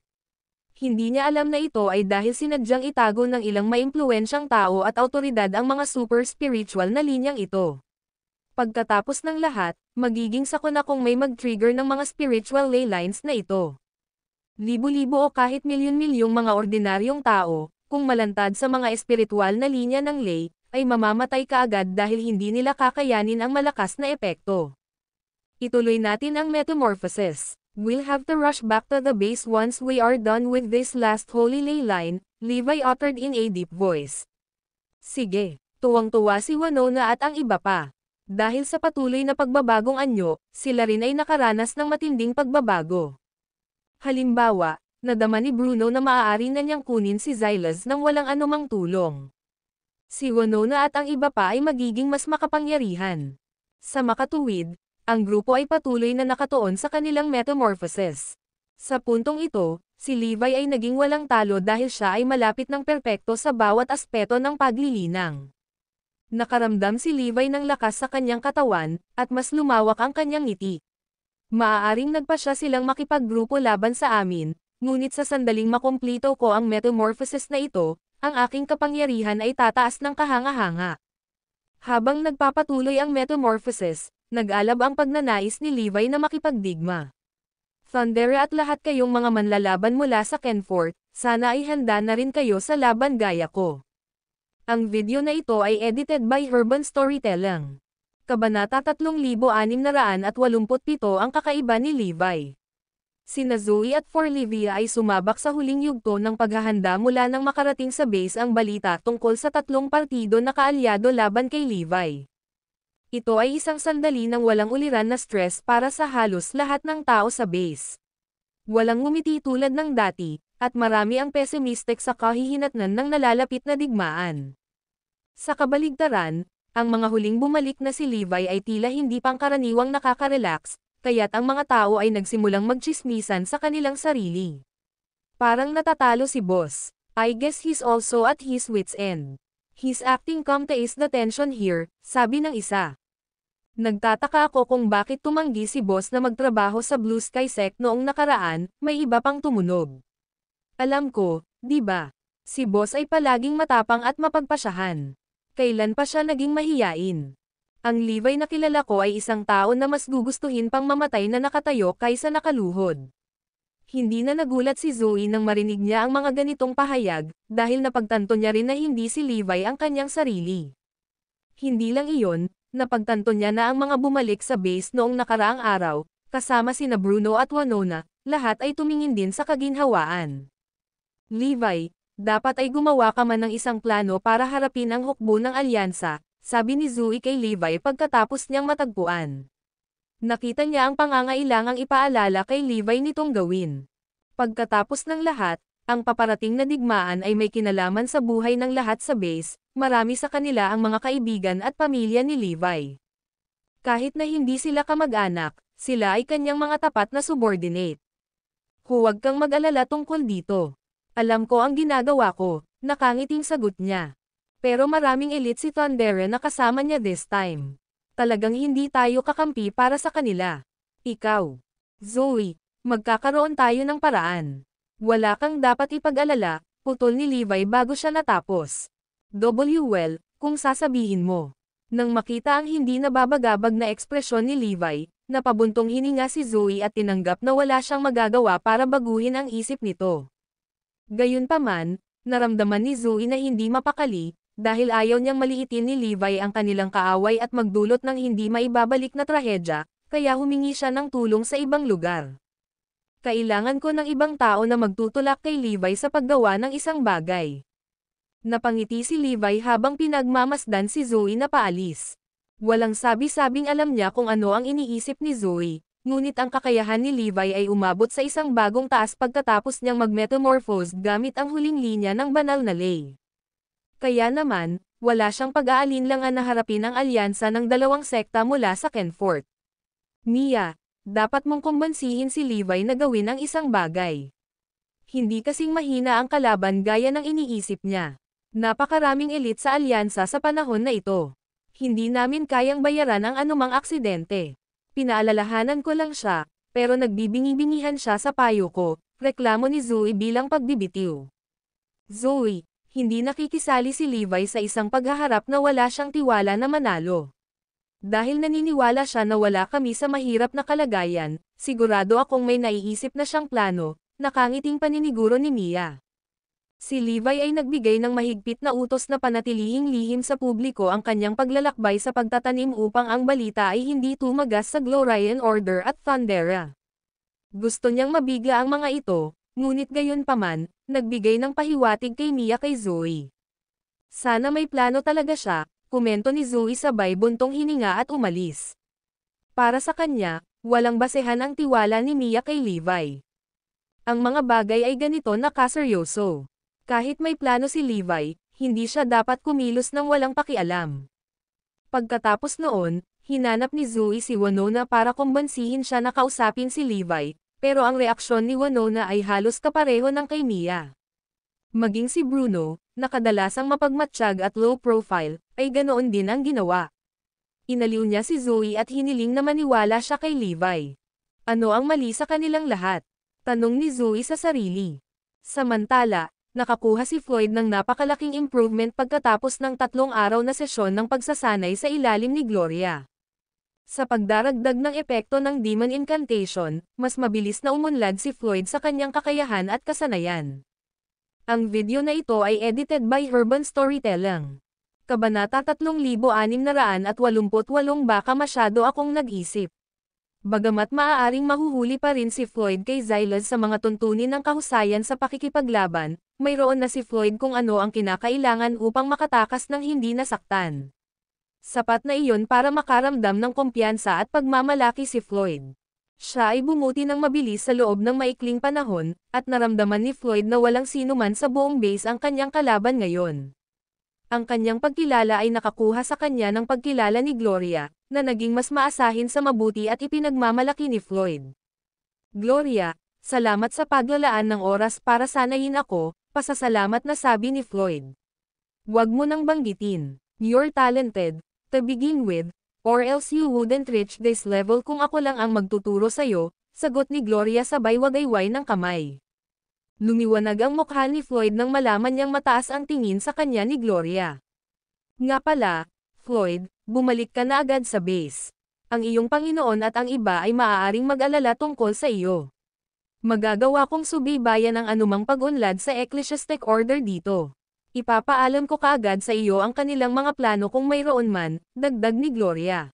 Hindi niya alam na ito ay dahil sinadyang itago ng ilang maimpluwensyang tao at autoridad ang mga super spiritual na linyang ito. Pagkatapos ng lahat, magiging sakuna kung may mag-trigger ng mga spiritual ley lines na ito. Libo-libo o kahit milyon-milyong mga ordinaryong tao, kung malantad sa mga espiritual na linya ng ley, ay mamamatay kaagad dahil hindi nila kakayanin ang malakas na epekto. Ituloy natin ang metamorphosis. We'll have to rush back to the base once we are done with this last holy ley line, Levi uttered in a deep voice. Sige, tuwang-tuwa si Winona at ang iba pa. Dahil sa patuloy na pagbabagong anyo, sila rin ay nakaranas ng matinding pagbabago. Halimbawa, nadama ni Bruno na maaari na niyang kunin si Xylas nang walang anumang tulong. Si Winona at ang iba pa ay magiging mas makapangyarihan. Sa makatuwid, ang grupo ay patuloy na nakatuon sa kanilang metamorphosis. Sa puntong ito, si Levi ay naging walang talo dahil siya ay malapit ng perpekto sa bawat aspeto ng paglilinang. Nakaramdam si Levi ng lakas sa kanyang katawan, at mas lumawak ang kanyang ngiti. Maaaring nagpasya silang makipaggrupo laban sa amin, ngunit sa sandaling makumplito ko ang metamorphosis na ito, ang aking kapangyarihan ay tataas ng kahanga-hanga. Habang nagpapatuloy ang metamorphosis, nag-alab ang pagnanais ni Levi na makipagdigma. Thundera at lahat kayong mga manlalaban mula sa Kenfort, sana ay handa na rin kayo sa laban gaya ko. Ang video na ito ay edited by Herban Storytelling. Kabanata 3687 ang kakaiba ni Levi. Sina Zoe at Forlivia ay sumabak sa huling yugto ng paghahanda mula nang makarating sa base ang balita tungkol sa tatlong partido na kaalyado laban kay Levi. Ito ay isang sandali ng walang uliran na stress para sa halos lahat ng tao sa base. Walang ngumiti tulad ng dati, at marami ang pessimistic sa kahihinatnan ng nalalapit na digmaan. Sa kabaligtaran, ang mga huling bumalik na si Levi ay tila hindi pangkaraniwang nakaka-relax, kaya't ang mga tao ay nagsimulang magtsismisan sa kanilang sarili. Parang natatalo si boss. I guess he's also at his wit's end. He's acting calm to ease the tension here, sabi ng isa. Nagtataka ako kung bakit tumanggi si boss na magtrabaho sa Blue Sky Sect noong nakaraan, may iba pang tumunog. Alam ko, di ba? Si boss ay palaging matapang at mapagpasyahan. Kailan pa siya naging mahiyain? Ang Levi na kilala ko ay isang tao na mas gugustuhin pang mamatay na nakatayo kaysa nakaluhod. Hindi na nagulat si Zoe nang marinig niya ang mga ganitong pahayag, dahil napagtanto niya rin na hindi si Levi ang kanyang sarili. Hindi lang iyon, napagtanto niya na ang mga bumalik sa base noong nakaraang araw, kasama sina Bruno at Winona, lahat ay tumingin din sa kaginhawaan. Levi, dapat ay gumawa ka man ng isang plano para harapin ang hukbo ng alyansa, sabi ni Zoe kay Levi pagkatapos niyang matagpuan. Nakita niya ang pangangailangang ipaalala kay Levi nitong gawin. Pagkatapos ng lahat, ang paparating na digmaan ay may kinalaman sa buhay ng lahat sa base, marami sa kanila ang mga kaibigan at pamilya ni Levi. Kahit na hindi sila kamag-anak, sila ay kanyang mga tapat na subordinate. Huwag kang mag-alala tungkol dito. Alam ko ang ginagawa ko, nakangiting sagot niya. Pero maraming elite si Thundera na kasama niya this time. Talagang hindi tayo kakampi para sa kanila. Ikaw, Zoe, magkakaroon tayo ng paraan. Wala kang dapat ipag-alala, putol ni Levi bago siya natapos. Well, kung sasabihin mo. Nang makita ang hindi nababagabag na ekspresyon ni Levi, napabuntong hininga si Zoe at tinanggap na wala siyang magagawa para baguhin ang isip nito. Gayunpaman, naramdaman ni Zoe na hindi mapakali, dahil ayaw niyang maliitin ni Levi ang kanilang kaaway at magdulot ng hindi maibabalik na trahedya, kaya humingi siya ng tulong sa ibang lugar. Kailangan ko ng ibang tao na magtutulak kay Levi sa paggawa ng isang bagay. Napangiti si Levi habang pinagmamasdan si Zoe na paalis. Walang sabi-sabing alam niya kung ano ang iniisip ni Zoe, ngunit ang kakayahan ni Levi ay umabot sa isang bagong taas pagkatapos niyang mag-metamorphose gamit ang huling linya ng banal na ley. Kaya naman, wala siyang pag-aalinlangan na harapin ang alyansa ng dalawang sekta mula sa Kenfort. Mia, dapat mong kumbansihin si Levi na gawin ang isang bagay. Hindi kasing mahina ang kalaban gaya ng iniisip niya. Napakaraming elite sa alyansa sa panahon na ito. Hindi namin kayang bayaran ang anumang aksidente. Pinaalalahanan ko lang siya, pero nagbibingi-bingihan siya sa payo ko, reklamo ni Zoe bilang pagbibitiw. Zoe, hindi nakikisali si Levi sa isang paghaharap na wala siyang tiwala na manalo. Dahil naniniwala siya na wala kami sa mahirap na kalagayan, sigurado akong may naiisip na siyang plano, nakangiting paniniguro ni Mia. Si Levi ay nagbigay ng mahigpit na utos na panatilihing lihim sa publiko ang kanyang paglalakbay sa pagtatanim upang ang balita ay hindi tumagas sa Glorian Order at Thundera. Gusto niyang mabigla ang mga ito, ngunit gayunpaman, nagbigay ng pahiwatig kay Mia kay Zoe. Sana may plano talaga siya, komento ni Zoe sabay buntong hininga at umalis. Para sa kanya, walang basehan ang tiwala ni Mia kay Levi. Ang mga bagay ay ganito na kaseryoso. Kahit may plano si Levi, hindi siya dapat kumilos ng walang pakialam. Pagkatapos noon, hinanap ni Zoe si Winona para kumbansihin siya na kausapin si Levi, pero ang reaksyon ni Winona ay halos kapareho ng kay Mia. Maging si Bruno, na kadalasang mapagmatsyag at low profile, ay ganoon din ang ginawa. Inaliw niya si Zoe at hiniling na maniwala siya kay Levi. Ano ang mali sa kanilang lahat? Tanong ni Zoe sa sarili. Samantala, nakakuha si Floyd ng napakalaking improvement pagkatapos ng 3 araw na sesyon ng pagsasanay sa ilalim ni Gloria. Sa pagdaragdag ng epekto ng Demon Incantation, mas mabilis na umunlad si Floyd sa kanyang kakayahan at kasanayan. Ang video na ito ay edited by Urban Storytelling. Kabanata 3688 Baka masyado akong nag-isip. Bagamat maaaring mahuhuli pa rin si Floyd kay Xylas sa mga tuntunin ng kahusayan sa pakikipaglaban, mayroon na si Floyd kung ano ang kinakailangan upang makatakas ng hindi nasaktan. Sapat na iyon para makaramdam ng kumpiyansa at pagmamalaki si Floyd. Siya ay bumuti ng mabilis sa loob ng maikling panahon, at naramdaman ni Floyd na walang sino man sa buong base ang kanyang kalaban ngayon. Ang kanyang pagkilala ay nakakuha sa kanya ng pagkilala ni Gloria, na naging mas maasahin sa mabuti at ipinagmamalaki ni Floyd. Gloria, salamat sa paglalaan ng oras para sanayin ako, pasasalamat na sabi ni Floyd. Huwag mo nang banggitin. You're talented, to begin with, or else you wouldn't reach this level kung ako lang ang magtuturo sa'yo, sagot ni Gloria sabay wagayway ng kamay. Lumiwanag ang mukha ni Floyd nang malaman niyang mataas ang tingin sa kanya ni Gloria. Nga pala, Floyd, bumalik ka na agad sa base. Ang iyong Panginoon at ang iba ay maaaring mag-alala tungkol sa iyo. Magagawa kong subaybayan ang anumang pag-unlad sa Ecclesiastic Order dito. Ipapaalam ko kaagad sa iyo ang kanilang mga plano kung mayroon man, dagdag ni Gloria.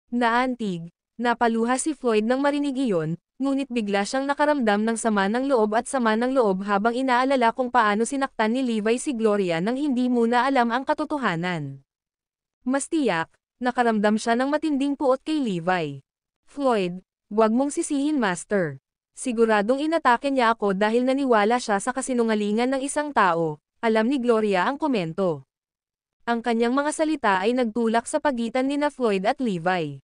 Naantig, napaluha si Floyd nang marinig iyon, ngunit bigla siyang nakaramdam ng sama ng loob habang inaalala kung paano sinaktan ni Levi si Gloria nang hindi muna alam ang katotohanan. Mas tiyak, nakaramdam siya ng matinding puot kay Levi. Floyd, huwag mong sisihin Master. Siguradong inatake niya ako dahil naniwala siya sa kasinungalingan ng isang tao. Alam ni Gloria ang komento. Ang kanyang mga salita ay nagtulak sa pagitan ni Floyd at Levi.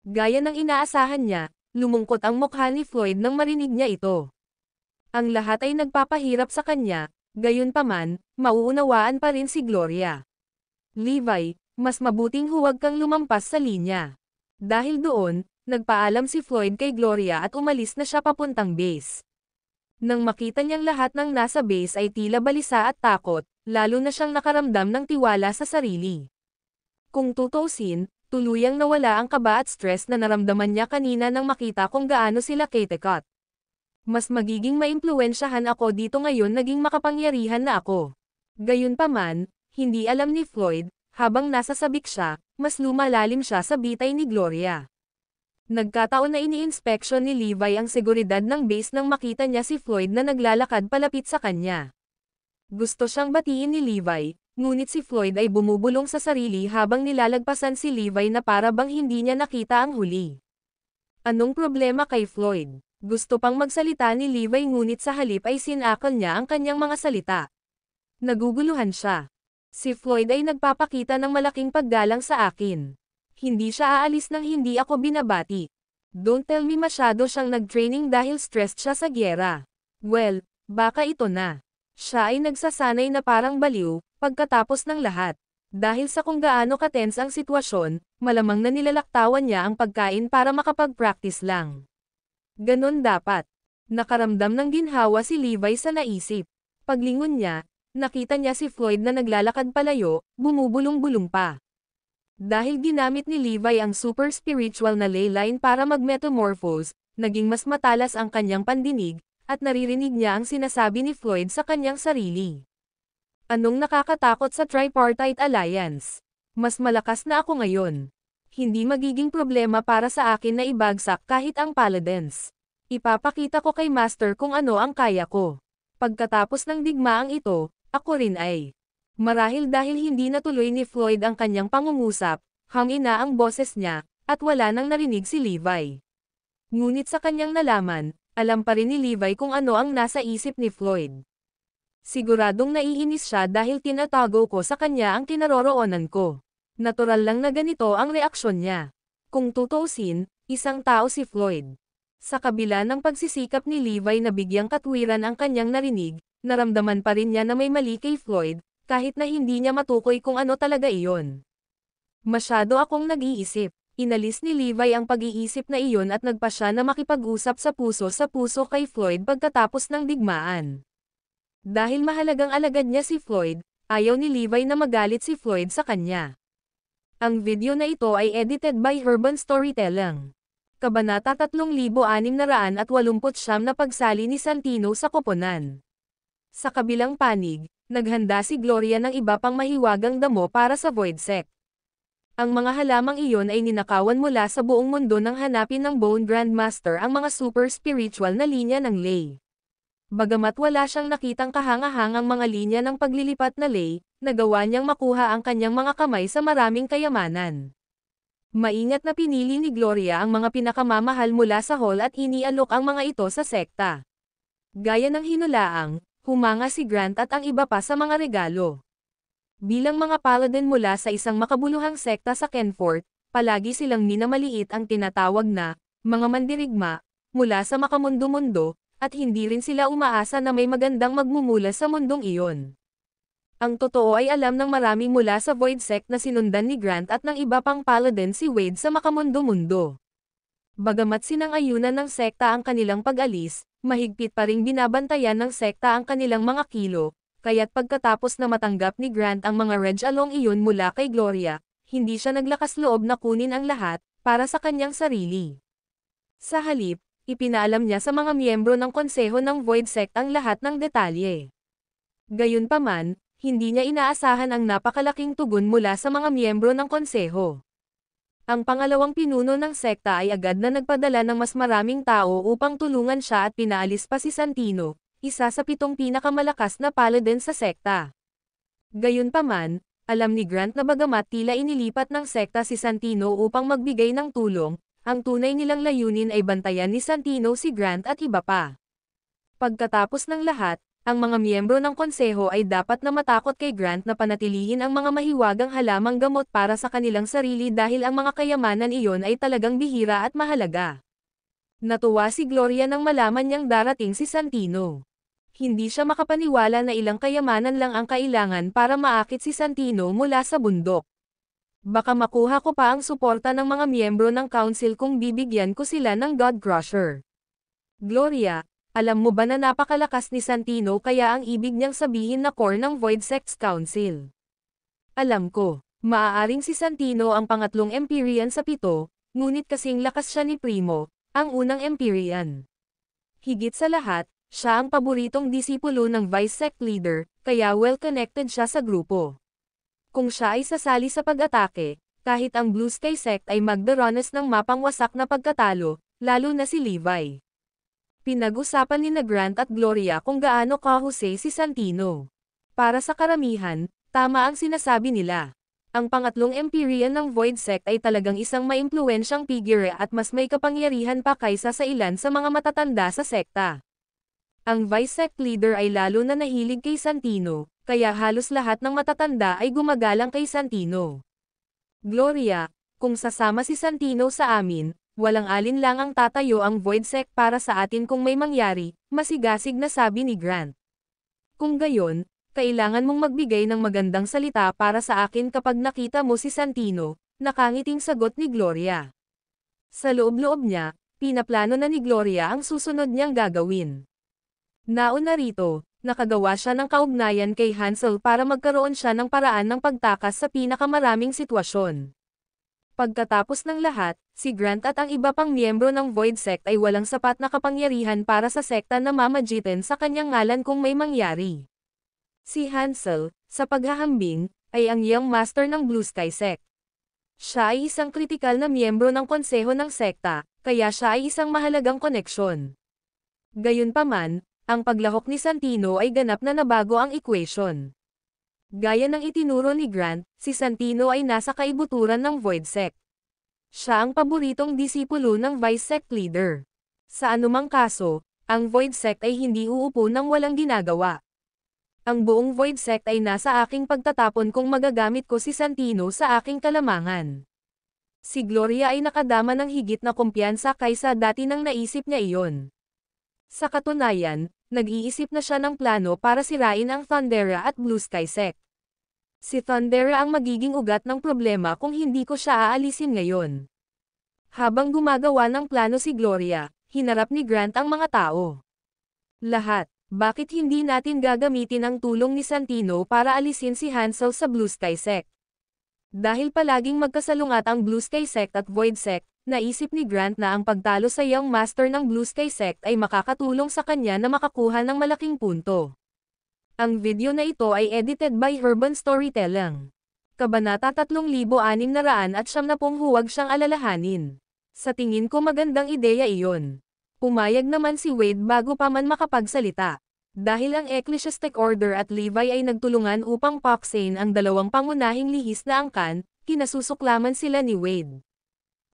Gaya ng inaasahan niya, lumungkot ang mukha ni Floyd nang marinig niya ito. Ang lahat ay nagpapahirap sa kanya, gayunpaman, mauunawaan pa rin si Gloria. Levi, mas mabuting huwag kang lumampas sa linya. Dahil doon, nagpaalam si Floyd kay Gloria at umalis na siya papuntang base. Nang makita niyang lahat ng nasa base ay tila balisa at takot, lalo na siyang nakaramdam ng tiwala sa sarili. Kung tutuusin, tuluyang nawala ang kaba at stress na naramdaman niya kanina nang makita kung gaano sila katekot. Mas magiging maimpluwensyahan ako dito ngayon naging makapangyarihan na ako. Gayunpaman, hindi alam ni Floyd, habang nasa sabik siya, mas lumalalim siya sa bitay ni Gloria. Nagkataon na ini-inspeksyon ni Levi ang seguridad ng base nang makita niya si Floyd na naglalakad palapit sa kanya. Gusto siyang batiin ni Levi, Ngunit si Floyd ay bumubulong sa sarili habang nilalagpasan si Levi na para bang hindi niya nakita ang huli. Anong problema kay Floyd? Gusto pang magsalita ni Levi ngunit sa halip ay sinakal niya ang kanyang mga salita. Naguguluhan siya. Si Floyd ay nagpapakita ng malaking paggalang sa akin. Hindi siya aalis nang hindi ako binabati. Don't tell me masyado siyang nag-training dahil stressed siya sa gyera. Well, baka ito na. Siya ay nagsasanay na parang baliw, pagkatapos ng lahat. Dahil sa kung gaano ka-tense ang sitwasyon, malamang na nilalaktawan niya ang pagkain para makapag-practice lang. Ganon dapat. Nakaramdam ng ginhawa si Levi sa naisip. Paglingon niya, nakita niya si Floyd na naglalakad palayo, bumubulong-bulong pa. Dahil ginamit ni Levi ang super spiritual na ley line para mag-metamorphose, naging mas matalas ang kanyang pandinig, at naririnig niya ang sinasabi ni Floyd sa kanyang sarili. Anong nakakatakot sa Tripartite Alliance? Mas malakas na ako ngayon. Hindi magiging problema para sa akin na ibagsak kahit ang Paladins. Ipapakita ko kay Master kung ano ang kaya ko. Pagkatapos ng digmaang ito, ako rin ay. Marahil dahil hindi natuloy ni Floyd ang kanyang pangungusap, hangina ang boses niya, at wala nang narinig si Levi. Ngunit sa kanyang nalaman, alam pa rin ni Levi kung ano ang nasa isip ni Floyd. Siguradong naiinis siya dahil tinatago ko sa kanya ang kinaroroonan ko. Natural lang na ganito ang reaksyon niya. Kung tutuusin, isang tao si Floyd. Sa kabila ng pagsisikap ni Levi na bigyang katwiran ang kanyang narinig, naramdaman pa rin niya na may mali kay Floyd, kahit na hindi niya matukoy kung ano talaga iyon. Masyado akong nag-iisip. Inalis ni Levi ang pag-iisip na iyon at nagpa siya na makipag-usap sa puso kay Floyd pagkatapos ng digmaan. Dahil mahalagang alagad niya si Floyd, ayaw ni Levi na magalit si Floyd sa kanya. Ang video na ito ay edited by Urban Storytelling. Kabanata 3689 na pagsali ni Santino sa koponan. Sa kabilang panig, naghanda si Gloria ng iba pang mahiwagang damo para sa Void Sect. Ang mga halamang iyon ay ninakawan mula sa buong mundo nang hanapin ng Bone Grandmaster ang mga super spiritual na linya ng ley. Bagamat wala siyang nakitang kahangahangang mga linya ng paglilipat na ley, nagawa niyang makuha ang kanyang mga kamay sa maraming kayamanan. Maingat na pinili ni Gloria ang mga pinakamamahal mula sa hall at inialok ang mga ito sa sekta. Gaya ng hinulaang, humanga si Grant at ang iba pa sa mga regalo. Bilang mga paladin mula sa isang makabuluhang sekta sa Kenfort, palagi silang minamaliit ang tinatawag na mga mandirigma mula sa makamundo-mundo, at hindi rin sila umaasa na may magandang magmumula sa mundong iyon. Ang totoo ay alam ng maraming mula sa Void Sect na sinundan ni Grant at ng iba pang paladin si Wade sa makamundo-mundo. Bagamat sinang-ayunan ng sekta ang kanilang pag-alis, mahigpit pa ring binabantayan ng sekta ang kanilang mga kilo, kaya't pagkatapos na matanggap ni Grant ang mga Reg Along iyon mula kay Gloria, hindi siya naglakas loob na kunin ang lahat, para sa kanyang sarili. Sa halip, ipinaalam niya sa mga miyembro ng konseho ng Void Sect ang lahat ng detalye. Gayunpaman, hindi niya inaasahan ang napakalaking tugon mula sa mga miyembro ng konseho. Ang pangalawang pinuno ng sekta ay agad na nagpadala ng mas maraming tao upang tulungan siya at pinaalis pa si Santino, isa sa 7 pinakamalakas na paladin sa sekta. Gayunpaman, alam ni Grant na bagamat tila inilipat ng sekta si Santino upang magbigay ng tulong, ang tunay nilang layunin ay bantayan ni Santino si Grant at iba pa. Pagkatapos ng lahat, ang mga miyembro ng konseho ay dapat na matakot kay Grant na panatilihin ang mga mahiwagang halamang gamot para sa kanilang sarili dahil ang mga kayamanan iyon ay talagang bihira at mahalaga. Natuwa si Gloria nang malaman niyang darating si Santino. Hindi siya makapaniwala na ilang kayamanan lang ang kailangan para maakit si Santino mula sa bundok. Baka makuha ko pa ang suporta ng mga miyembro ng council kung bibigyan ko sila ng God Crusher. Gloria, alam mo ba na napakalakas ni Santino kaya ang ibig niyang sabihin na core ng Void Sects Council? Alam ko, maaaring si Santino ang pangatlong Empyrean sa 7, ngunit kasing lakas siya ni Primo, ang unang Empyrean. Higit sa lahat, siya ang paboritong disipulo ng Vice Sect Leader, kaya well-connected siya sa grupo. Kung siya ay sasali sa pag-atake, kahit ang Blue Sky Sect ay magdaranas ng mapangwasak na pagkatalo, lalo na si Levi. Pinag-usapan ni Grant at Gloria kung gaano kahusay si Santino. Para sa karamihan, Tama ang sinasabi nila. Ang pangatlong Empyrean ng Void Sect ay talagang isang maimpluwensyang figure at mas may kapangyarihan pa kaysa sa ilan sa mga matatanda sa sekta. Ang Vice Sect Leader ay lalo na nahilig kay Santino, kaya halos lahat ng matatanda ay gumagalang kay Santino. Gloria, kung sasama si Santino sa amin, walang alinlang ang tatayo ang Void Sect para sa atin kung may mangyari, masigasig na sabi ni Grant. Kung gayon, kailangan mong magbigay ng magandang salita para sa akin kapag nakita mo si Santino, nakangiting sagot ni Gloria. Sa loob-loob niya, pinaplano na ni Gloria ang susunod niyang gagawin. Nauna rito, nakagawa siya ng kaugnayan kay Hansel para magkaroon siya ng paraan ng pagtakas sa pinakamaraming sitwasyon. Pagkatapos ng lahat, si Grant at ang iba pang miyembro ng Void Sect ay walang sapat na kapangyarihan para sa sekta na mamagitan sa kanyang ngalan kung may mangyari. Si Hansel, sa paghahambing, ay ang Young Master ng Blue Sky Sect. Siya ay isang kritikal na miyembro ng konseho ng sekta, kaya siya ay isang mahalagang koneksyon. Gayunpaman, ang paglahok ni Santino ay ganap na nabago ang equation. Gaya ng itinuro ni Grant, si Santino ay nasa kaibuturan ng Void Sect. Siya ang paboritong disipulo ng Vice Sect Leader. Sa anumang kaso, ang Void Sect ay hindi uupo ng walang ginagawa. Ang buong Void Sect ay nasa aking pagtatapon kung magagamit ko si Santino sa aking kalamangan. Si Gloria ay nakadama ng higit na kumpiyansa kaysa dati nang naisip niya iyon. Sa katunayan, nag-iisip na siya ng plano para sirain ang Thundera at Blue Sky Sect. Si Thundera ang magiging ugat ng problema kung hindi ko siya aalisin ngayon. Habang gumagawa ng plano si Gloria, hinarap ni Grant ang mga tao. Lahat. Bakit hindi natin gagamitin ang tulong ni Santino para alisin si Hansel sa Blue Sky Sect? Dahil palaging magkasalungat ang Blue Sky Sect at Void Sect, naisip ni Grant na ang pagtalo sa Young Master ng Blue Sky Sect ay makakatulong sa kanya na makakuha ng malaking punto. Ang video na ito ay edited by Urban Storytelling. Kabanata 3690 huwag siyang alalahanin. Sa tingin ko magandang ideya iyon. Pumayag naman si Wade bago pa man makapagsalita. Dahil ang Ecclesiastic Order at Levi ay nagtulungan upang paksain ang dalawang pangunahing lihis na angkan, kinasusuklaman sila ni Wade.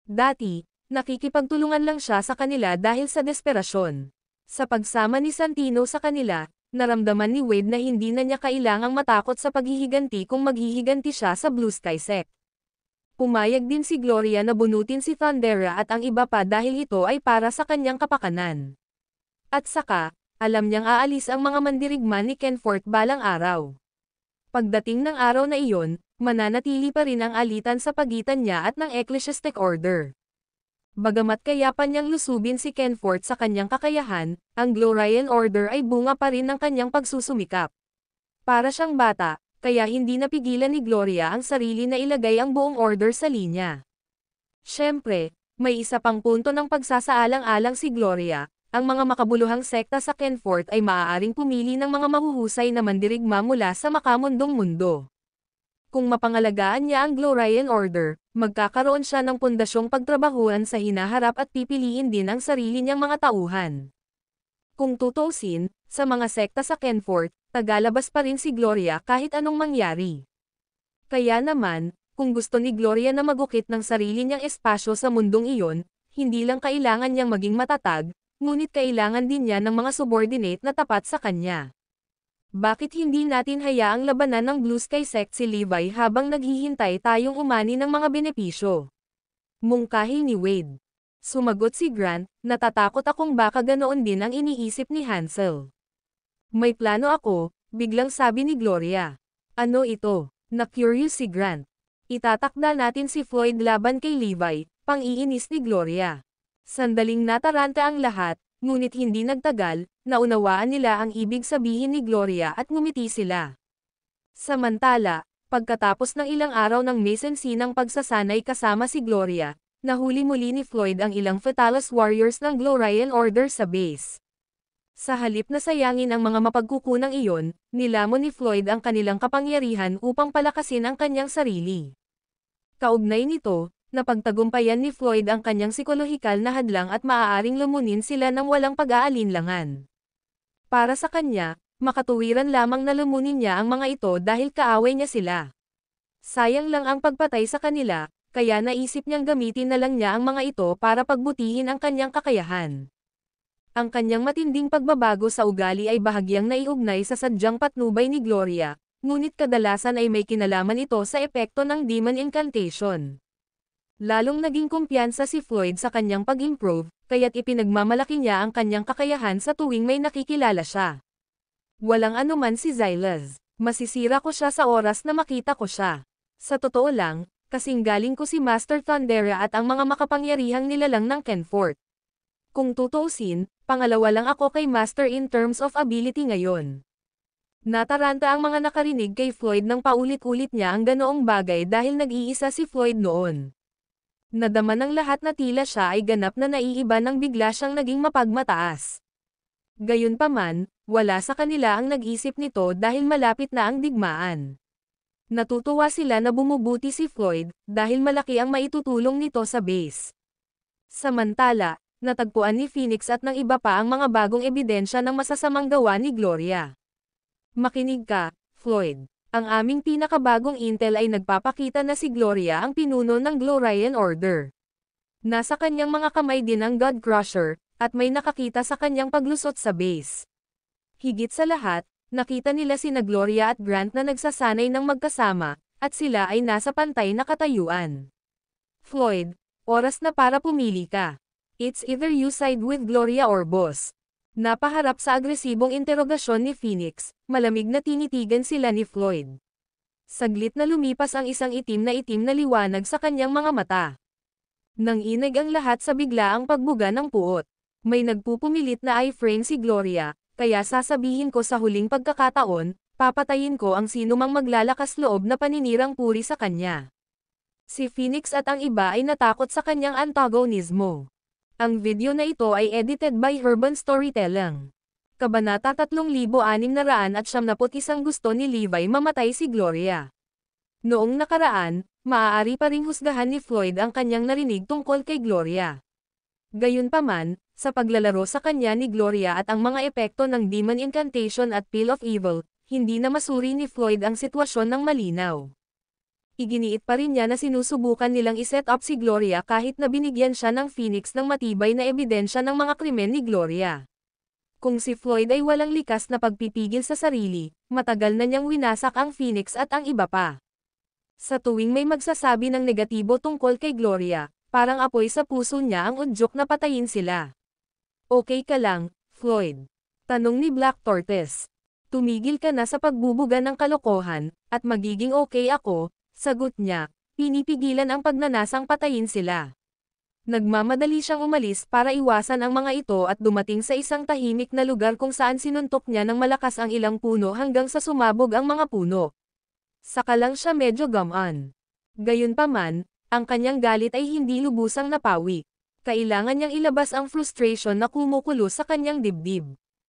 Dati, nakikipagtulungan lang siya sa kanila dahil sa desperasyon. Sa pagsama ni Santino sa kanila, naramdaman ni Wade na hindi na niya kailangang matakot sa paghihiganti kung maghihiganti siya sa Blue Sky Sect. Pumayag din si Gloria na bunutin si Thundera at ang iba pa dahil ito ay para sa kanyang kapakanan. At saka, alam niyang aalis ang mga mandirigma ni Kenfort balang araw. Pagdating ng araw na iyon, mananatili pa rin ang alitan sa pagitan niya at ng Ecclesiastic Order. Bagamat kaya pa niyang lusubin si Kenfort sa kanyang kakayahan, ang Glorian Order ay bunga pa rin ng kanyang pagsusumikap. Para siyang bata, kaya hindi napigilan ni Gloria ang sarili na ilagay ang buong order sa linya. Siyempre, may isa pang punto ng pagsasaalang-alang si Gloria, ang mga makabuluhang sekta sa Kenfort ay maaaring pumili ng mga mahuhusay na mandirigma mula sa makamundong mundo. Kung mapangalagaan niya ang Glorian Order, magkakaroon siya ng pundasyong pagtrabahuan sa hinaharap at pipiliin din ang sarili niyang mga tauhan. Kung tutuusin, sa mga sekta sa Kenfort, tagalabas pa rin si Gloria kahit anong mangyari. Kaya naman, kung gusto ni Gloria na magukit ng sarili niyang espasyo sa mundong iyon, hindi lang kailangan niyang maging matatag, ngunit kailangan din niya ng mga subordinate na tapat sa kanya. Bakit hindi natin hayaang labanan ng Blue Sky Sect si Levi habang naghihintay tayong umani ng mga benepisyo? Mungkahi ni Wade. Sumagot si Grant, natatakot akong baka ganoon din ang iniisip ni Hansel. May plano ako, biglang sabi ni Gloria. Ano ito? Na-curious si Grant. Itatakda natin si Floyd laban kay Levi, pang-iinis ni Gloria. Sandaling nataranta ang lahat, ngunit hindi nagtagal, naunawaan nila ang ibig sabihin ni Gloria at ngumiti sila. Samantala, pagkatapos ng ilang araw ng mise-en-scene ng pagsasanay kasama si Gloria, nahuli muli ni Floyd ang ilang Fatalis Warriors ng Glorian Order sa base. Sa halip na sayangin ang mga mapagkukunang iyon, nilamon ni Floyd ang kanilang kapangyarihan upang palakasin ang kanyang sarili. Kaugnay nito, napagtagumpayan ni Floyd ang kanyang psikolohikal na hadlang at maaaring lumunin sila ng walang pag-aalinlangan. Para sa kanya, Makatuwiran lamang na lamunin niya ang mga ito dahil kaaway niya sila. Sayang lang ang pagpatay sa kanila, kaya naisip niyang gamitin na lang niya ang mga ito para pagbutihin ang kanyang kakayahan. Ang kanyang matinding pagbabago sa ugali ay bahagyang naiugnay sa sadyang patnubay ni Gloria, ngunit kadalasan ay may kinalaman ito sa epekto ng demon incantation. Lalong naging kumpiyansa si Floyd sa kanyang pag-improve, kaya't ipinagmamalaki niya ang kanyang kakayahan sa tuwing may nakikilala siya. Walang anuman si Xylas. Masisira ko siya sa oras na makita ko siya. Sa totoo lang, kasing galing ko si Master Thundera at ang mga makapangyarihang nilalang ng Kenfort. Kung tutuusin, pangalawa lang ako kay Master in terms of ability ngayon. Nataranta ang mga nakarinig kay Floyd nang paulit-ulit niya ang ganoong bagay dahil nag-iisa si Floyd noon. Nadama ng lahat na tila siya ay ganap na naiiba nang bigla siyang naging mapagmataas. Gayunpaman, wala sa kanila ang nag-isip nito dahil malapit na ang digmaan. Natutuwa sila na bumubuti si Floyd dahil malaki ang maitutulong nito sa base. Samantala, natagpuan ni Phoenix at ng iba pa ang mga bagong ebidensya ng masasamang gawa ni Gloria. Makinig ka, Floyd. Ang aming pinakabagong intel ay nagpapakita na si Gloria ang pinuno ng Glorian Order. Nasa kanyang mga kamay din ang God Crusher, at may nakakita sa kanyang paglusot sa base. Higit sa lahat, nakita nila sina Gloria at Grant na nagsasanay ng magkasama, at sila ay nasa pantay na katayuan. Floyd, oras na para pumili ka. It's either you side with Gloria or boss. Napaharap sa agresibong interogasyon ni Phoenix, malamig na tinitigan sila ni Floyd. Saglit na lumipas ang isang itim na liwanag sa kanyang mga mata. Nanginig ang lahat sa biglaang pagbuga ng puot. May nagpupumilit na iframe si Gloria, kaya sasabihin ko sa huling pagkakataon, papatayin ko ang sinumang maglalakas loob na paninirang puri sa kanya. Si Phoenix at ang iba ay natakot sa kanyang antagonismo. Ang video na ito ay edited by Urban Storytelling. Kabanata 3671 gusto ni Levi mamatay si Gloria. Noong nakaraan, maaari pa ring husgahan ni Floyd ang kanyang narinig tungkol kay Gloria. Gayunpaman, sa paglalaro sa kanya ni Gloria at ang mga epekto ng Demon Incantation at Pill of Evil, hindi na masuri ni Floyd ang sitwasyon ng malinaw. Iginiit pa rin niya na sinusubukan nilang iset up si Gloria kahit na binigyan siya ng Phoenix ng matibay na ebidensya ng mga krimen ni Gloria. Kung si Floyd ay walang likas na pagpipigil sa sarili, matagal na niyang winasak ang Phoenix at ang iba pa. Sa tuwing may magsasabi ng negatibo tungkol kay Gloria, parang apoy sa puso niya ang udyok na patayin sila. Okay ka lang, Floyd? Tanong ni Black Tortoise. Tumigil ka na sa pagbubuga ng kalokohan, at magiging okay ako, sagot niya, pinipigilan ang pagnanasang patayin sila. Nagmamadali siyang umalis para iwasan ang mga ito at dumating sa isang tahimik na lugar kung saan sinuntok niya ng malakas ang ilang puno hanggang sa sumabog ang mga puno. Saka lang siya medyo gamaan. Gayunpaman, ang kanyang galit ay hindi lubusang napawi. Kailangan niyang ilabas ang frustration na kumukulo sa kanyang dibdib.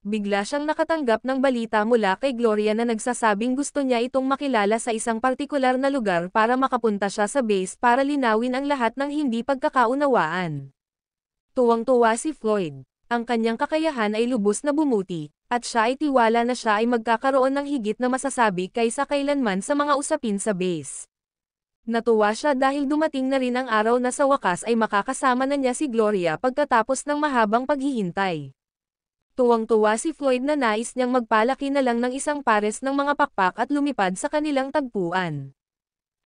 Bigla siyang nakatanggap ng balita mula kay Gloria na nagsasabing gusto niya itong makilala sa isang partikular na lugar para makapunta siya sa base para linawin ang lahat ng hindi pagkakaunawaan. Tuwang-tuwa si Floyd. Ang kanyang kakayahan ay lubos na bumuti, at siya ay tiwala na siya ay magkakaroon ng higit na masasabi kaysa kailanman sa mga usapin sa base. Natuwa siya dahil dumating na rin ang araw na sa wakas ay makakasama na niya si Gloria pagkatapos ng mahabang paghihintay. Tuwang-tuwa si Floyd na nais niyang magpalaki na lang ng isang pares ng mga pakpak at lumipad sa kanilang tagpuan.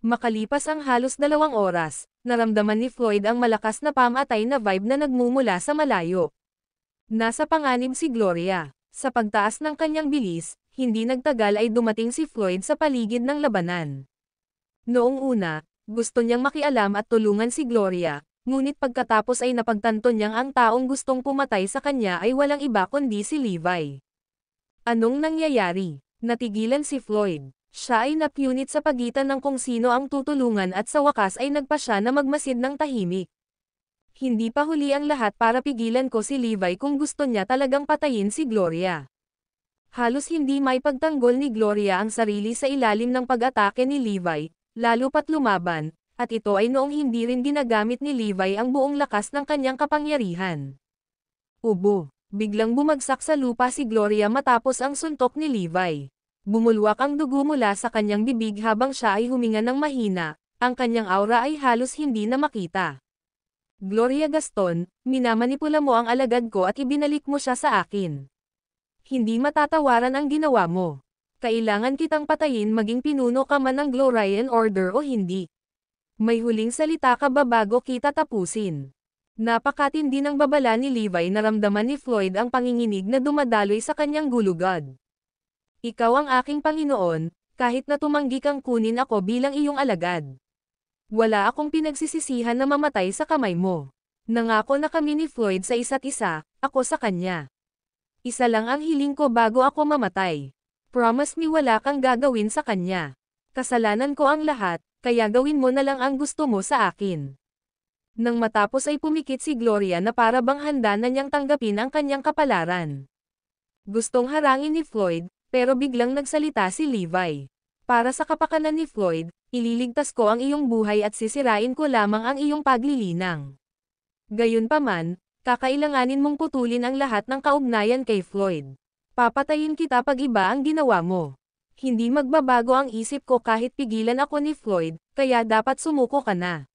Makalipas ang halos 2 oras, naramdaman ni Floyd ang malakas na pamatay na vibe na nagmumula sa malayo. Nasa panganib si Gloria. Sa pagtaas ng kanyang bilis, hindi nagtagal ay dumating si Floyd sa paligid ng labanan. Noong una, gusto niyang makialam at tulungan si Gloria, ngunit pagkatapos ay napagtanto niyang ang taong gustong pumatay sa kanya ay walang iba kundi si Levi. Anong nangyayari? Natigilan si Floyd. Siya ay napunit sa pagitan ng kung sino ang tutulungan at sa wakas ay nagpa siya na magmasid ng tahimik. Hindi pa huli ang lahat para pigilan ko si Levi kung gusto niya talagang patayin si Gloria. Halos hindi may pagtanggol ni Gloria ang sarili sa ilalim ng pag-atake ni Levi, lalo pat lumaban, at ito ay noong hindi rin ginagamit ni Levi ang buong lakas ng kanyang kapangyarihan. Ubo. Biglang bumagsak sa lupa si Gloria matapos ang suntok ni Levi. Bumulwak ang dugo mula sa kanyang bibig habang siya ay huminga ng mahina, ang kanyang aura ay halos hindi na makita. Gloria Gaston, minamanipula mo ang alagad ko at ibinalik mo siya sa akin. Hindi matatawaran ang ginawa mo. Kailangan kitang patayin maging pinuno ka man ng Glorian Order o hindi. May huling salita ka ba bago kita tapusin? Napakatindi ng babala ni Levi, naramdaman ni Floyd ang panginginig na dumadaloy sa kanyang gulugod. Ikaw ang aking Panginoon, kahit na tumanggi kang kunin ako bilang iyong alagad. Wala akong pinagsisisihan na mamatay sa kamay mo. Nangako na kami ni Floyd sa isa't isa, ako sa kanya. Isa lang ang hiling ko bago ako mamatay. Promise me wala kang gagawin sa kanya. Kasalanan ko ang lahat, kaya gawin mo na lang ang gusto mo sa akin. Nang matapos ay pumikit si Gloria na para bang handa na niyang tanggapin ang kanyang kapalaran. Gustong harangin ni Floyd, pero biglang nagsalita si Levi. Para sa kapakanan ni Floyd, ililigtas ko ang iyong buhay at sisirain ko lamang ang iyong paglilinang. Gayunpaman, kakailanganin mong putulin ang lahat ng kaugnayan kay Floyd. Papatayin kita pag iba ang ginawa mo. Hindi magbabago ang isip ko kahit pigilan ako ni Floyd, kaya dapat sumuko ka na.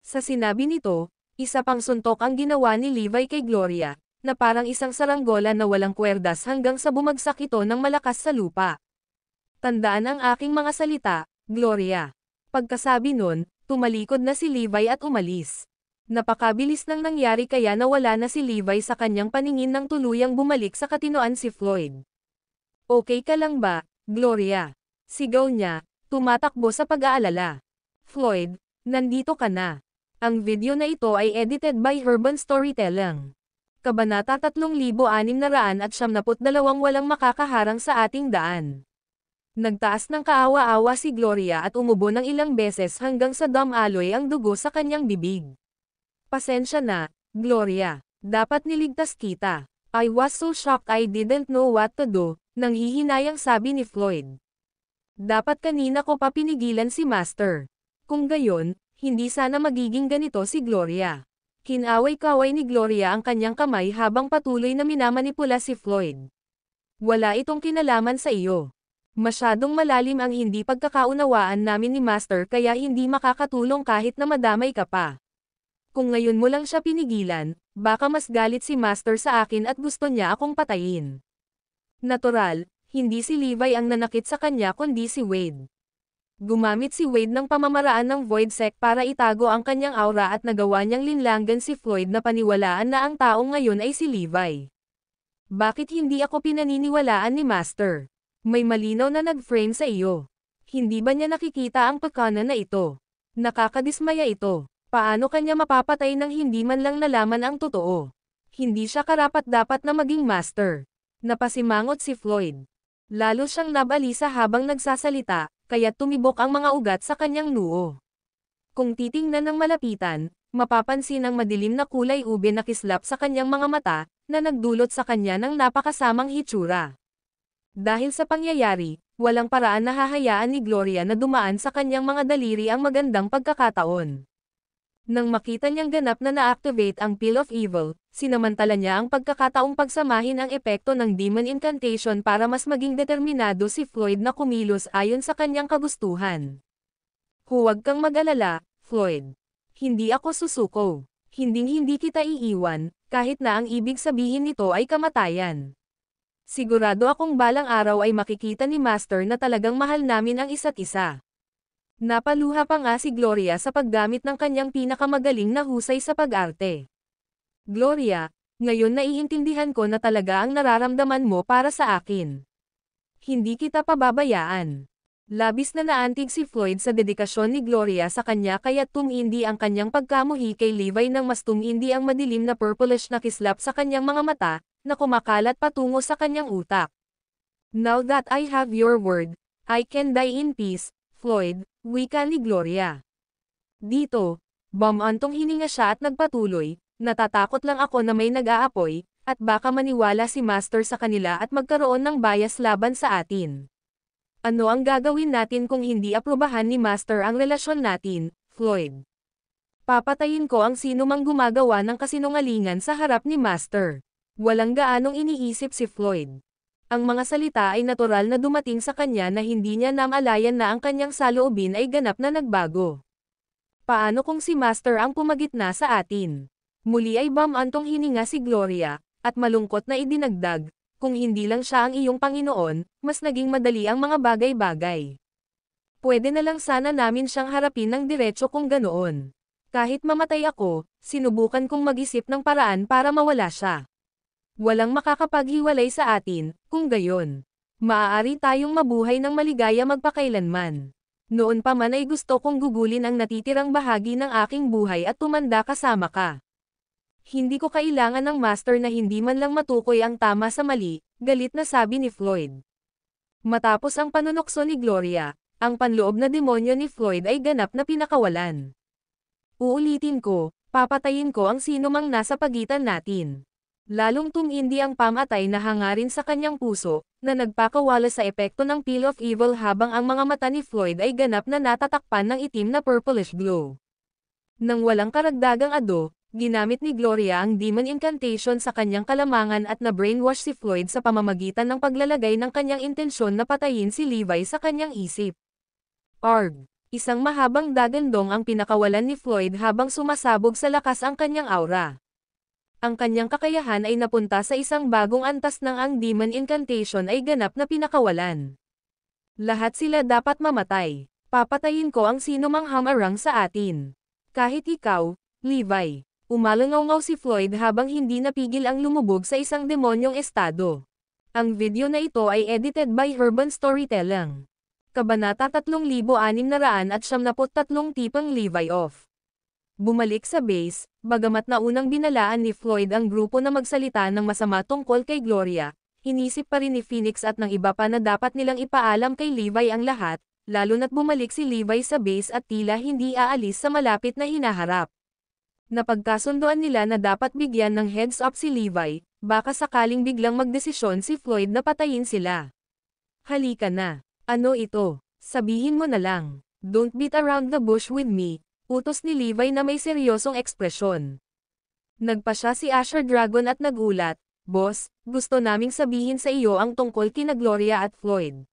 Sa sinabi nito, isa pang suntok ang ginawa ni Levi kay Gloria, na parang isang saranggola na walang kwerdas hanggang sa bumagsak ito ng malakas sa lupa. Tandaan ang aking mga salita, Gloria. Pagkasabi nun, tumalikod na si Levi at umalis. Napakabilis nang nangyari kaya nawala na si Levi sa kanyang paningin nang tuluyang bumalik sa katinoan si Floyd. Okay ka lang ba, Gloria? Sigaw niya, tumatakbo sa pag-aalala. Floyd, nandito ka na. Ang video na ito ay edited by Urban Storytelling. Kabanata 3692 walang makakaharang sa ating daan. Nagtaas ng kaawa-awa si Gloria at umubo ng ilang beses hanggang sa dumaloy ang dugo sa kanyang bibig. Pasensya na, Gloria. Dapat niligtas kita. I was so shocked I didn't know what to do, nanghihinayang sabi ni Floyd. Dapat kanina ko pa pinigilan si Master. Kung gayon, hindi sana magiging ganito si Gloria. Kinaway-kaway ni Gloria ang kanyang kamay habang patuloy na minamanipula si Floyd. Wala itong kinalaman sa iyo. Masyadong malalim ang hindi pagkakaunawaan namin ni Master kaya hindi makakatulong kahit na madamay ka pa. Kung ngayon mo lang siya pinigilan, baka mas galit si Master sa akin at gusto niya akong patayin. Natural, hindi si Levi ang nanakit sa kanya kundi si Wade. Gumamit si Wade ng pamamaraan ng Void Sect para itago ang kanyang aura at nagawa niyang linlanggan si Floyd na paniwalaan na ang taong ngayon ay si Levi. Bakit hindi ako pinaniniwalaan ni Master? May malinaw na nag-frame sa iyo. Hindi ba niya nakikita ang pagkanan na ito? Nakakadismaya ito. Paano kanya mapapatay nang hindi man lang nalaman ang totoo? Hindi siya karapat-dapat na maging Master. Napasimangot si Floyd. Lalo siyang nabalisa habang nagsasalita, kaya tumibok ang mga ugat sa kanyang noo. Kung titingnan ng malapitan, mapapansin ang madilim na kulay ube na kislap sa kanyang mga mata, na nagdulot sa kanya ng napakasamang hitsura. Dahil sa pangyayari, walang paraan na hahayaan ni Gloria na dumaan sa kanyang mga daliri ang magandang pagkakataon. Nang makita niyang ganap na na-activate ang Pill of Evil, sinamantala niya ang pagkakataong pagsamahin ang epekto ng Demon Incantation para mas maging determinado si Floyd na kumilos ayon sa kanyang kagustuhan. Huwag kang mag-alala, Floyd. Hindi ako susuko. Hinding-hindi kita iiwan, kahit na ang ibig sabihin nito ay kamatayan. Sigurado akong balang araw ay makikita ni Master na talagang mahal namin ang isa't isa. Napaluha pa nga si Gloria sa paggamit ng kanyang pinakamagaling na husay sa pag-arte. Gloria, ngayon naiintindihan ko na talaga ang nararamdaman mo para sa akin. Hindi kita pababayaan. Labis na naantig si Floyd sa dedikasyon ni Gloria sa kanya kaya't tumindi ang kanyang pagkamuhi kay Levi nang mas tumindi ang madilim na purplish na kislap sa kanyang mga mata, na kumakalat patungo sa kanyang utak. Now that I have your word, I can die in peace, Floyd, wika ni Gloria. Dito, bumantong hininga siya at nagpatuloy, natatakot lang ako na may nag-aapoy, at baka maniwala si Master sa kanila at magkaroon ng bias laban sa atin. Ano ang gagawin natin kung hindi aprobahan ni Master ang relasyon natin, Floyd? Papatayin ko ang sino mang gumagawa ng kasinungalingan sa harap ni Master. Walang gaanong iniisip si Floyd. Ang mga salita ay natural na dumating sa kanya na hindi niya namalayan na ang kanyang saloobin ay ganap na nagbago. Paano kung si Master ang pumagitna sa atin? Muli ay bamantong hininga si Gloria, at malungkot na idinagdag, kung hindi lang siya ang iyong Panginoon, mas naging madali ang mga bagay-bagay. Pwede na lang sana namin siyang harapin ng diretso kung ganoon. Kahit mamatay ako, sinubukan kong mag-isip ng paraan para mawala siya. Walang makakapaghiwalay sa atin, kung gayon. Maaari tayong mabuhay ng maligaya magpakailanman. Noon pa man ay gusto kong gugulin ang natitirang bahagi ng aking buhay at tumanda kasama ka. Hindi ko kailangan ng master na hindi man lang matukoy ang tama sa mali, galit na sabi ni Floyd. Matapos ang panunokso ni Gloria, ang panloob na demonyo ni Floyd ay ganap na pinakawalan. Uulitin ko, papatayin ko ang sino mang nasa pagitan natin. Lalong tumindi ang pamatay na hangarin sa kanyang puso, na nagpakawala sa epekto ng Pill of Evil habang ang mga mata ni Floyd ay ganap na natatakpan ng itim na purplish glow. Nang walang karagdagang ado, ginamit ni Gloria ang demon incantation sa kanyang kalamangan at na-brainwash si Floyd sa pamamagitan ng paglalagay ng kanyang intensyon na patayin si Levi sa kanyang isip. Arg! Isang mahabang dagandong ang pinakawalan ni Floyd habang sumasabog sa lakas ang kanyang aura. Ang kanyang kakayahan ay napunta sa isang bagong antas ng ang demon incantation ay ganap na pinakawalan. Lahat sila dapat mamatay. Papatayin ko ang sino mang hamarang sa atin. Kahit ikaw, Levi. Umalangaw si Floyd habang hindi napigil ang lumubog sa isang demonyong estado. Ang video na ito ay edited by Urban Storytelling. Kabanata 3673 Tipang Levi off. Bumalik sa base, bagamat naunang binalaan ni Floyd ang grupo na magsalita ng masama tungkol kay Gloria, inisip pa rin ni Phoenix at ng iba pa na dapat nilang ipaalam kay Levi ang lahat, lalo na't bumalik si Levi sa base at tila hindi aalis sa malapit na hinaharap. Napagkasunduan nila na dapat bigyan ng heads up si Levi, baka sakaling biglang magdesisyon si Floyd na patayin sila. Halika na. Ano ito? Sabihin mo na lang. Don't beat around the bush with me. Utos ni Levi na may seryosong ekspresyon. Nagpa siya si Asher Dragon at nagulat, Boss, gusto naming sabihin sa iyo ang tungkol kina Gloria at Floyd.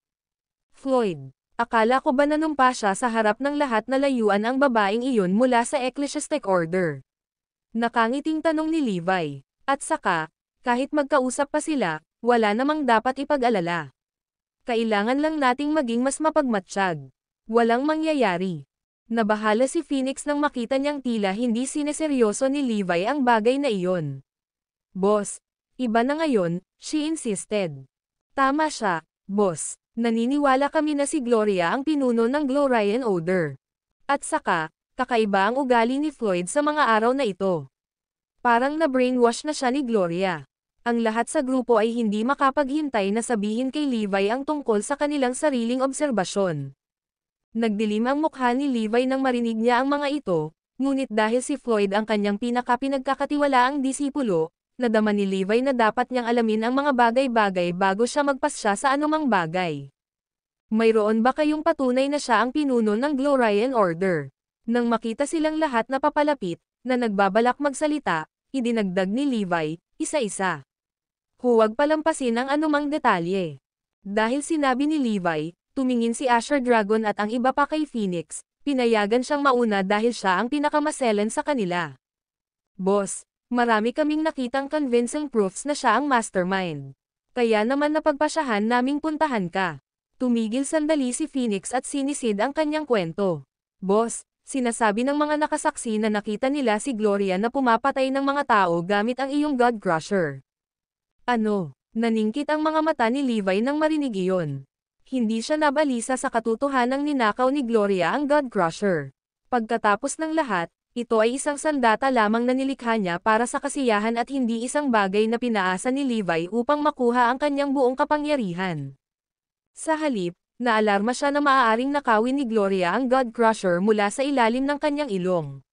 Floyd, akala ko ba nanumpa siya sa harap ng lahat na layuan ang babaeng iyon mula sa ecclesiastic order? Nakangiting tanong ni Levi. At saka, kahit magkausap pa sila, wala namang dapat ipag-alala. Kailangan lang nating maging mas mapagmatsyag. Walang mangyayari. Nabahala si Phoenix nang makita niyang tila hindi sineseryoso ni Levi ang bagay na iyon. Boss, iba na ngayon, she insisted. Tama siya, boss. Naniniwala kami na si Gloria ang pinuno ng Glorian Order. At saka, kakaiba ang ugali ni Floyd sa mga araw na ito. Parang na-brainwash na siya ni Gloria. Ang lahat sa grupo ay hindi makapaghintay na sabihin kay Levi ang tungkol sa kanilang sariling obserbasyon. Nagdilim ang mukha ni Levi nang marinig niya ang mga ito, ngunit dahil si Floyd ang kanyang pinakapinagkakatiwalaang disipulo, nadama ni Levi na dapat niyang alamin ang mga bagay-bagay bago siya magpasya sa anumang bagay. Mayroon ba kayong patunay na siya ang pinuno ng Glorian Order? Nang makita silang lahat na papalapit, na nagbabalak magsalita, idinagdag ni Levi, isa-isa. Huwag palampasin ang anumang detalye. Dahil sinabi ni Levi, tumingin si Asher Dragon at ang iba pa kay Phoenix, pinayagan siyang mauna dahil siya ang pinakamaselan sa kanila. Boss, marami kaming nakitang convincing proofs na siya ang mastermind. Kaya naman napagpasyahan naming puntahan ka. Tumigil sandali si Phoenix at sinisid ang kanyang kwento. Boss, sinasabi ng mga nakasaksi na nakita nila si Gloria na pumapatay ng mga tao gamit ang iyong God Crusher. Ano? Naningkit ang mga mata ni Levi nang marinig iyon. Hindi siya nabalisa sa katotohanang ninakaw ni Gloria ang God Crusher. Pagkatapos ng lahat, ito ay isang sandata lamang na nilikha niya para sa kasiyahan at hindi isang bagay na pinaasa ni Levi upang makuha ang kanyang buong kapangyarihan. Sa halip, naalarma siya na maaaring nakawin ni Gloria ang God Crusher mula sa ilalim ng kanyang ilong.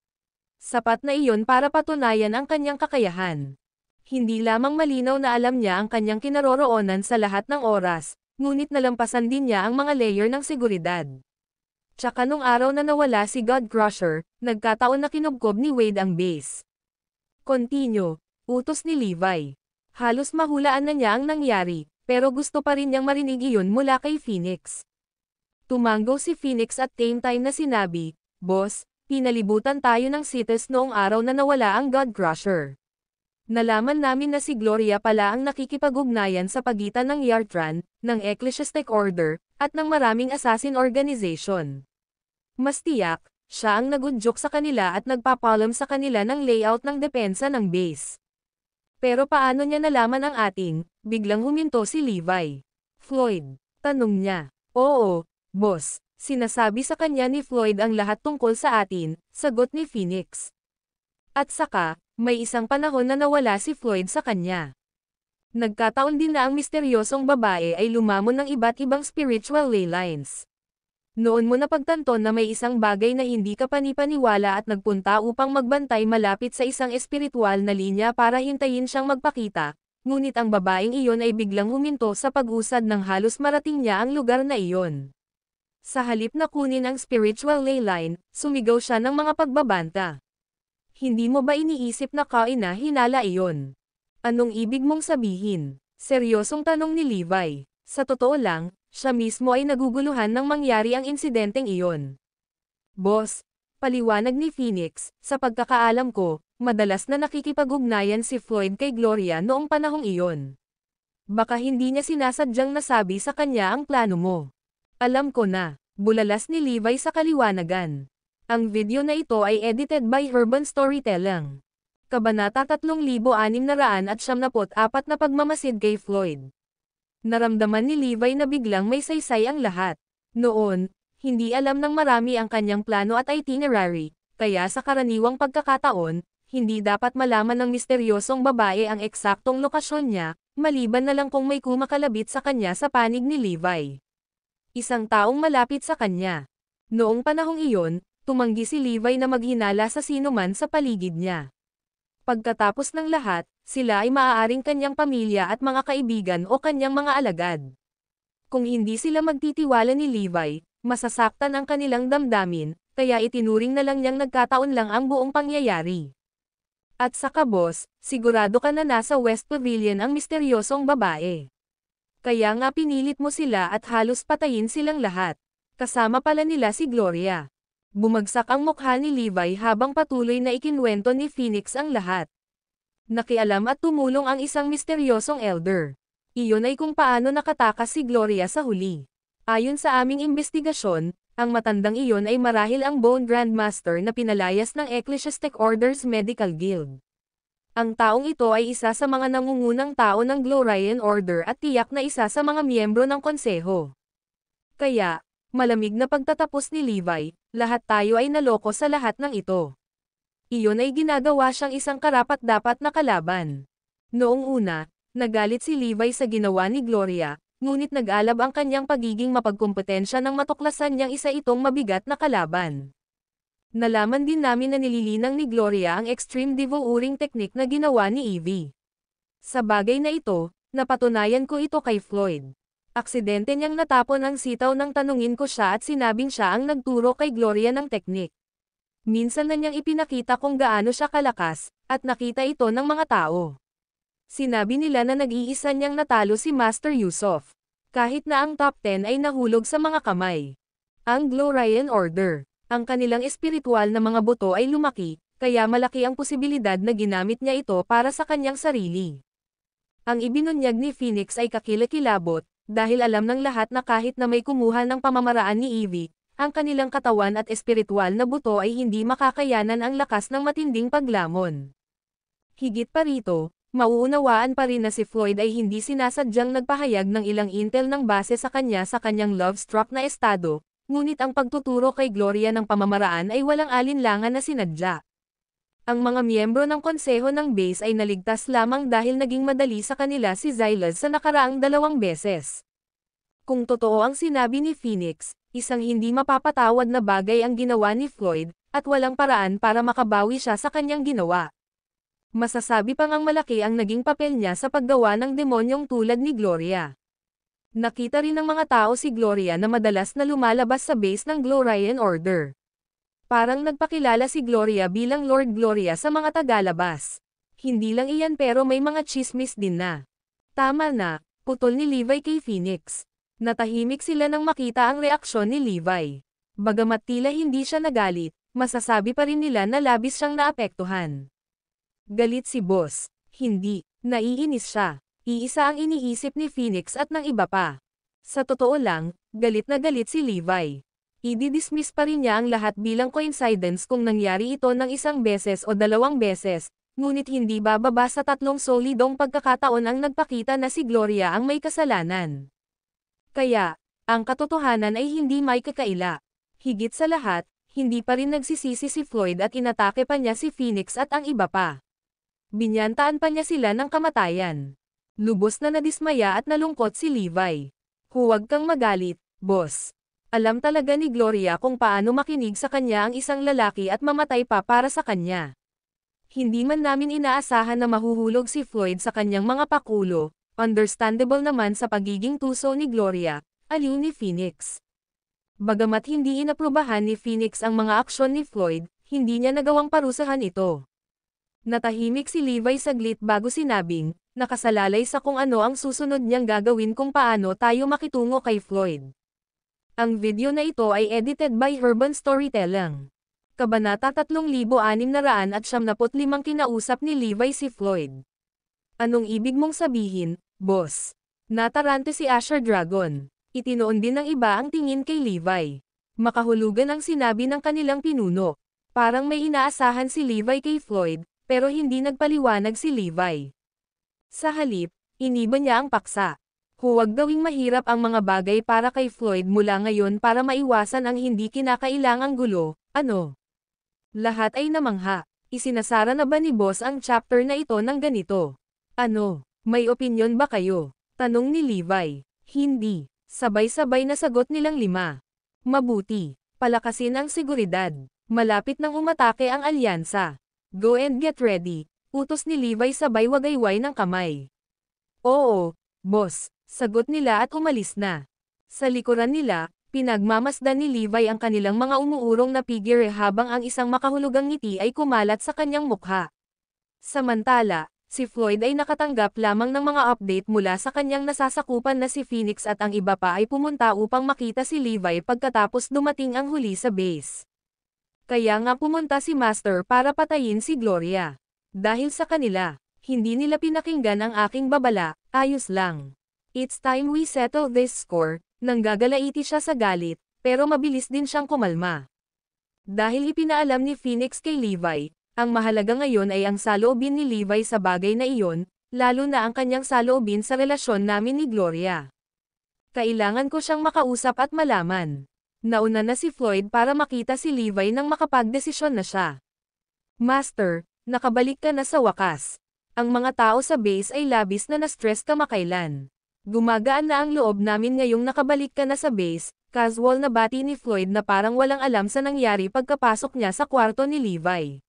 Sapat na iyon para patunayan ang kanyang kakayahan. Hindi lamang malinaw na alam niya ang kanyang kinaroroonan sa lahat ng oras, ngunit nalampasan din niya ang mga layer ng seguridad. Tsaka nung araw na nawala si God Crusher, nagkataon na kinubkob ni Wade ang base. Continue, utos ni Levi. Halos mahulaan na niya ang nangyari, pero gusto pa rin niyang marinig iyon mula kay Phoenix. Tumango si Phoenix at same time na sinabi, "Boss, pinalibutan tayo ng Cites noong araw na nawala ang God Crusher. Nalaman namin na si Gloria pala ang nakikipag-ugnayan sa pagitan ng Yartran, ng Ecclesiastic Order, at ng maraming assassin organization. Mas tiyak, siya ang nagudyok sa kanila at nagpapalam sa kanila ng layout ng depensa ng base." "Pero paano niya nalaman ang ating?" Biglang huminto si Levi. "Floyd?" tanong niya. "Oo, boss, sinasabi sa kanya ni Floyd ang lahat tungkol sa atin," sagot ni Phoenix. "At saka, may isang panahon na nawala si Floyd sa kanya. Nagkataon din na ang misteryosong babae ay lumamon ng iba't ibang spiritual ley lines. Noon mo napagtanto na may isang bagay na hindi ka panipaniwala at nagpunta upang magbantay malapit sa isang espiritual na linya para hintayin siyang magpakita, ngunit ang babaeng iyon ay biglang huminto sa pag-usad ng halos marating niya ang lugar na iyon. Sa halip na kunin ang spiritual ley line, sumigaw siya ng mga pagbabanta. Hindi mo ba iniisip na kaina-hinala iyon? Anong ibig mong sabihin?" Seryosong tanong ni Levi. Sa totoo lang, siya mismo ay naguguluhan nang mangyari ang insidenteng iyon. "Boss," paliwanag ni Phoenix, "sa pagkakaalam ko, madalas na nakikipag-ugnayan si Floyd kay Gloria noong panahong iyon. Baka hindi niya sinasadyang nasabi sa kanya ang plano mo." "Alam ko na," bulalas ni Levi sa kaliwanagan. Ang video na ito ay edited by Urban Storytelling. Kabanata 3674 na pagmamasid kay Floyd. Naramdaman ni Levi na biglang may saysay ang lahat. Noon, hindi alam ng marami ang kanyang plano at itinerary, kaya sa karaniwang pagkakataon, hindi dapat malaman ng misteryosong babae ang eksaktong lokasyon niya, maliban na lang kung may kumakalabit sa kanya sa panig ni Levi. Isang taong malapit sa kanya. Noong panahong iyon, tumanggi si Levi na maghinala sa sinuman sa paligid niya. Pagkatapos ng lahat, sila ay maaaring kanyang pamilya at mga kaibigan o kanyang mga alagad. Kung hindi sila magtitiwala ni Levi, masasaktan ang kanilang damdamin, kaya itinuring na lang niyang nagkataon lang ang buong pangyayari. At saka boss, sigurado ka na nasa West Pavilion ang misteryosong babae. Kaya nga pinilit mo sila at halos patayin silang lahat. Kasama pala nila si Gloria. Bumagsak ang mukha ni Levi habang patuloy na ikinwento ni Phoenix ang lahat. Nakialam at tumulong ang isang misteryosong elder. Iyon ay kung paano nakatakas si Gloria sa huli. Ayon sa aming investigasyon, ang matandang iyon ay marahil ang Bone Grandmaster na pinalayas ng Ecclesiastic Order's Medical Guild. Ang taong ito ay isa sa mga nangungunang tao ng Glorian Order at tiyak na isa sa mga miyembro ng konseho. Kaya, malamig na pagtatapos ni Levi, lahat tayo ay naloko sa lahat ng ito. Iyon ay ginagawa siyang isang karapat-dapat na kalaban. Noong una, nagalit si Levi sa ginawa ni Gloria, ngunit nag-alab ang kanyang pagiging mapagkumpetensya nang matuklasan niyang isa itong mabigat na kalaban. Nalaman din namin na nililinang ni Gloria ang extreme devouring technique na ginawa ni Evie. Sa bagay na ito, napatunayan ko ito kay Floyd. Aksidente niyang natapon ang sitaw nang tanungin ko siya at sinabing siya ang nagturo kay Gloria ng teknik. Minsan na niyang ipinakita kung gaano siya kalakas, at nakita ito ng mga tao. Sinabi nila na nag-iisa niyang natalo si Master Yusuf. Kahit na ang top 10 ay nahulog sa mga kamay. Ang Glorian Order, ang kanilang espiritual na mga buto ay lumaki, kaya malaki ang posibilidad na ginamit niya ito para sa kanyang sarili. Ang ibinunyag ni Phoenix ay kakilakilabot, dahil alam ng lahat na kahit na may kumuha ng pamamaraan ni Evie, ang kanilang katawan at espiritual na buto ay hindi makakayanan ang lakas ng matinding paglamon. Higit pa rito, mauunawaan pa rin na si Floyd ay hindi sinasadyang nagpahayag ng ilang intel ng base sa kanyang love-struck na estado, ngunit ang pagtuturo kay Gloria ng pamamaraan ay walang alinlangan na sinadya. Ang mga miyembro ng konseho ng base ay naligtas lamang dahil naging madali sa kanila si Xylaz sa nakaraang 2 beses. Kung totoo ang sinabi ni Phoenix, isang hindi mapapatawad na bagay ang ginawa ni Floyd, at walang paraan para makabawi siya sa kanyang ginawa. Masasabi pang ang malaki ang naging papel niya sa paggawa ng demonyong tulad ni Gloria. Nakita rin ng mga tao si Gloria na madalas na lumalabas sa base ng Glorian Order. Parang nagpakilala si Gloria bilang Lord Gloria sa mga tagalabas. Hindi lang iyan pero may mga chismis din na. Tama na, putol ni Levi kay Phoenix. Natahimik sila nang makita ang reaksyon ni Levi. Bagamat tila hindi siya nagalit, masasabi pa rin nila na labis siyang naapektuhan. Galit si boss. Hindi, naiinis siya. Iisa ang iniisip ni Phoenix at ng iba pa. Sa totoo lang, galit na galit si Levi. I-dismiss pa rin niya ang lahat bilang coincidence kung nangyari ito ng isang beses o dalawang beses, ngunit hindi bababa sa 3 solidong pagkakataon ang nagpakita na si Gloria ang may kasalanan. Kaya, ang katotohanan ay hindi may kakaila. Higit sa lahat, hindi pa rin nagsisisi si Floyd at inatake pa niya si Phoenix at ang iba pa. Binyantaan pa niya sila ng kamatayan. Lubos na nadismaya at nalungkot si Levi. Huwag kang magalit, boss. Alam talaga ni Gloria kung paano makinig sa kanya ang isang lalaki at mamatay pa para sa kanya. Hindi man namin inaasahan na mahuhulog si Floyd sa kanyang mga pakulo, understandable naman sa pagiging tuso ni Gloria, aliw ni Phoenix. Bagamat hindi inaprubahan ni Phoenix ang mga aksyon ni Floyd, hindi niya nagawang parusahan ito. Natahimik si Levi saglit bago sinabing, nakasalalay sa kung ano ang susunod niyang gagawin kung paano tayo makitungo kay Floyd. Ang video na ito ay edited by Urban Storytelling. Kabanata 3675 kinausap ni Levi si Floyd. Anong ibig mong sabihin, boss? Natarante si Asher Dragon. Itinoon din ng iba ang tingin kay Levi. Makahulugan ang sinabi ng kanilang pinuno. Parang may inaasahan si Levi kay Floyd, pero hindi nagpaliwanag si Levi. Sa halip, iniba niya ang paksa. Huwag gawing mahirap ang mga bagay para kay Floyd mula ngayon para maiwasan ang hindi kinakailangang gulo, ano? Lahat ay namangha. Isinasara na ba ni boss ang chapter na ito ng ganito? Ano? May opinyon ba kayo? Tanong ni Levi. Hindi. Sabay-sabay na sagot nilang 5. Mabuti. Palakasin ang seguridad. Malapit nang umatake ang alyansa. Go and get ready. Utos ni Levi sabay wagayway ng kamay. Oo, boss. Sagot nila at umalis na. Sa likuran nila, pinagmamasdan ni Levi ang kanilang mga umuurong na figure habang ang isang makahulugang ngiti ay kumalat sa kanyang mukha. Samantala, si Floyd ay nakatanggap lamang ng mga update mula sa kanyang nasasakupan na si Phoenix at ang iba pa ay pumunta upang makita si Levi pagkatapos dumating ang huli sa base. Kaya nga pumunta si Master para patayin si Gloria. Dahil sa kanila, hindi nila pinakinggan ang aking babala, ayos lang. It's time we settle this score. Nanggagalaiti siya sa galit, pero mabilis din siyang kumalma. Dahil ipinaalam ni Phoenix kay Levi, ang mahalaga ngayon ay ang saloobin ni Levi sa bagay na iyon, lalo na ang kanyang saloobin sa relasyon namin ni Gloria. Kailangan ko siyang makausap at malaman. Nauna na si Floyd para makita si Levi nang makapagdesisyon na siya. Master, nakabalik ka na sa wakas. Ang mga tao sa base ay labis na na-stress kamakailan. Gumagaan na ang loob namin ngayong nakabalik ka na sa base, casual na bati ni Floyd na parang walang alam sa nangyari pagkapasok niya sa kwarto ni Levi.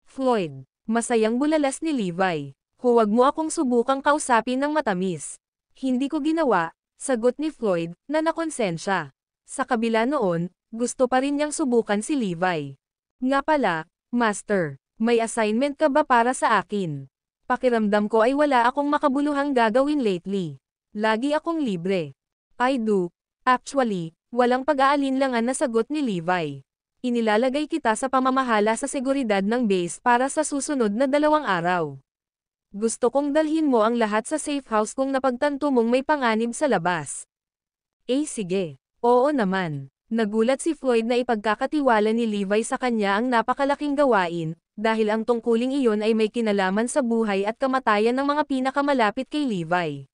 Floyd, masayang bulalas ni Levi. Huwag mo akong subukang kausapin ng matamis. Hindi ko ginawa, sagot ni Floyd, na nakonsensya. Sa kabila noon, gusto pa rin niyang subukan si Levi. Nga pala, Master, may assignment ka ba para sa akin? Pakiramdam ko ay wala akong makabuluhang gagawin lately. Lagi akong libre. I do. Actually, walang pag-aalinlangan na sagot ni Levi. Inilalagay kita sa pamamahala sa seguridad ng base para sa susunod na 2 araw. Gusto kong dalhin mo ang lahat sa safe house kung napagtanto mong may panganib sa labas. Sige. Oo naman. Nagulat si Floyd na ipagkakatiwala ni Levi sa kanya ang napakalaking gawain, dahil ang tungkuling iyon ay may kinalaman sa buhay at kamatayan ng mga pinakamalapit kay Levi.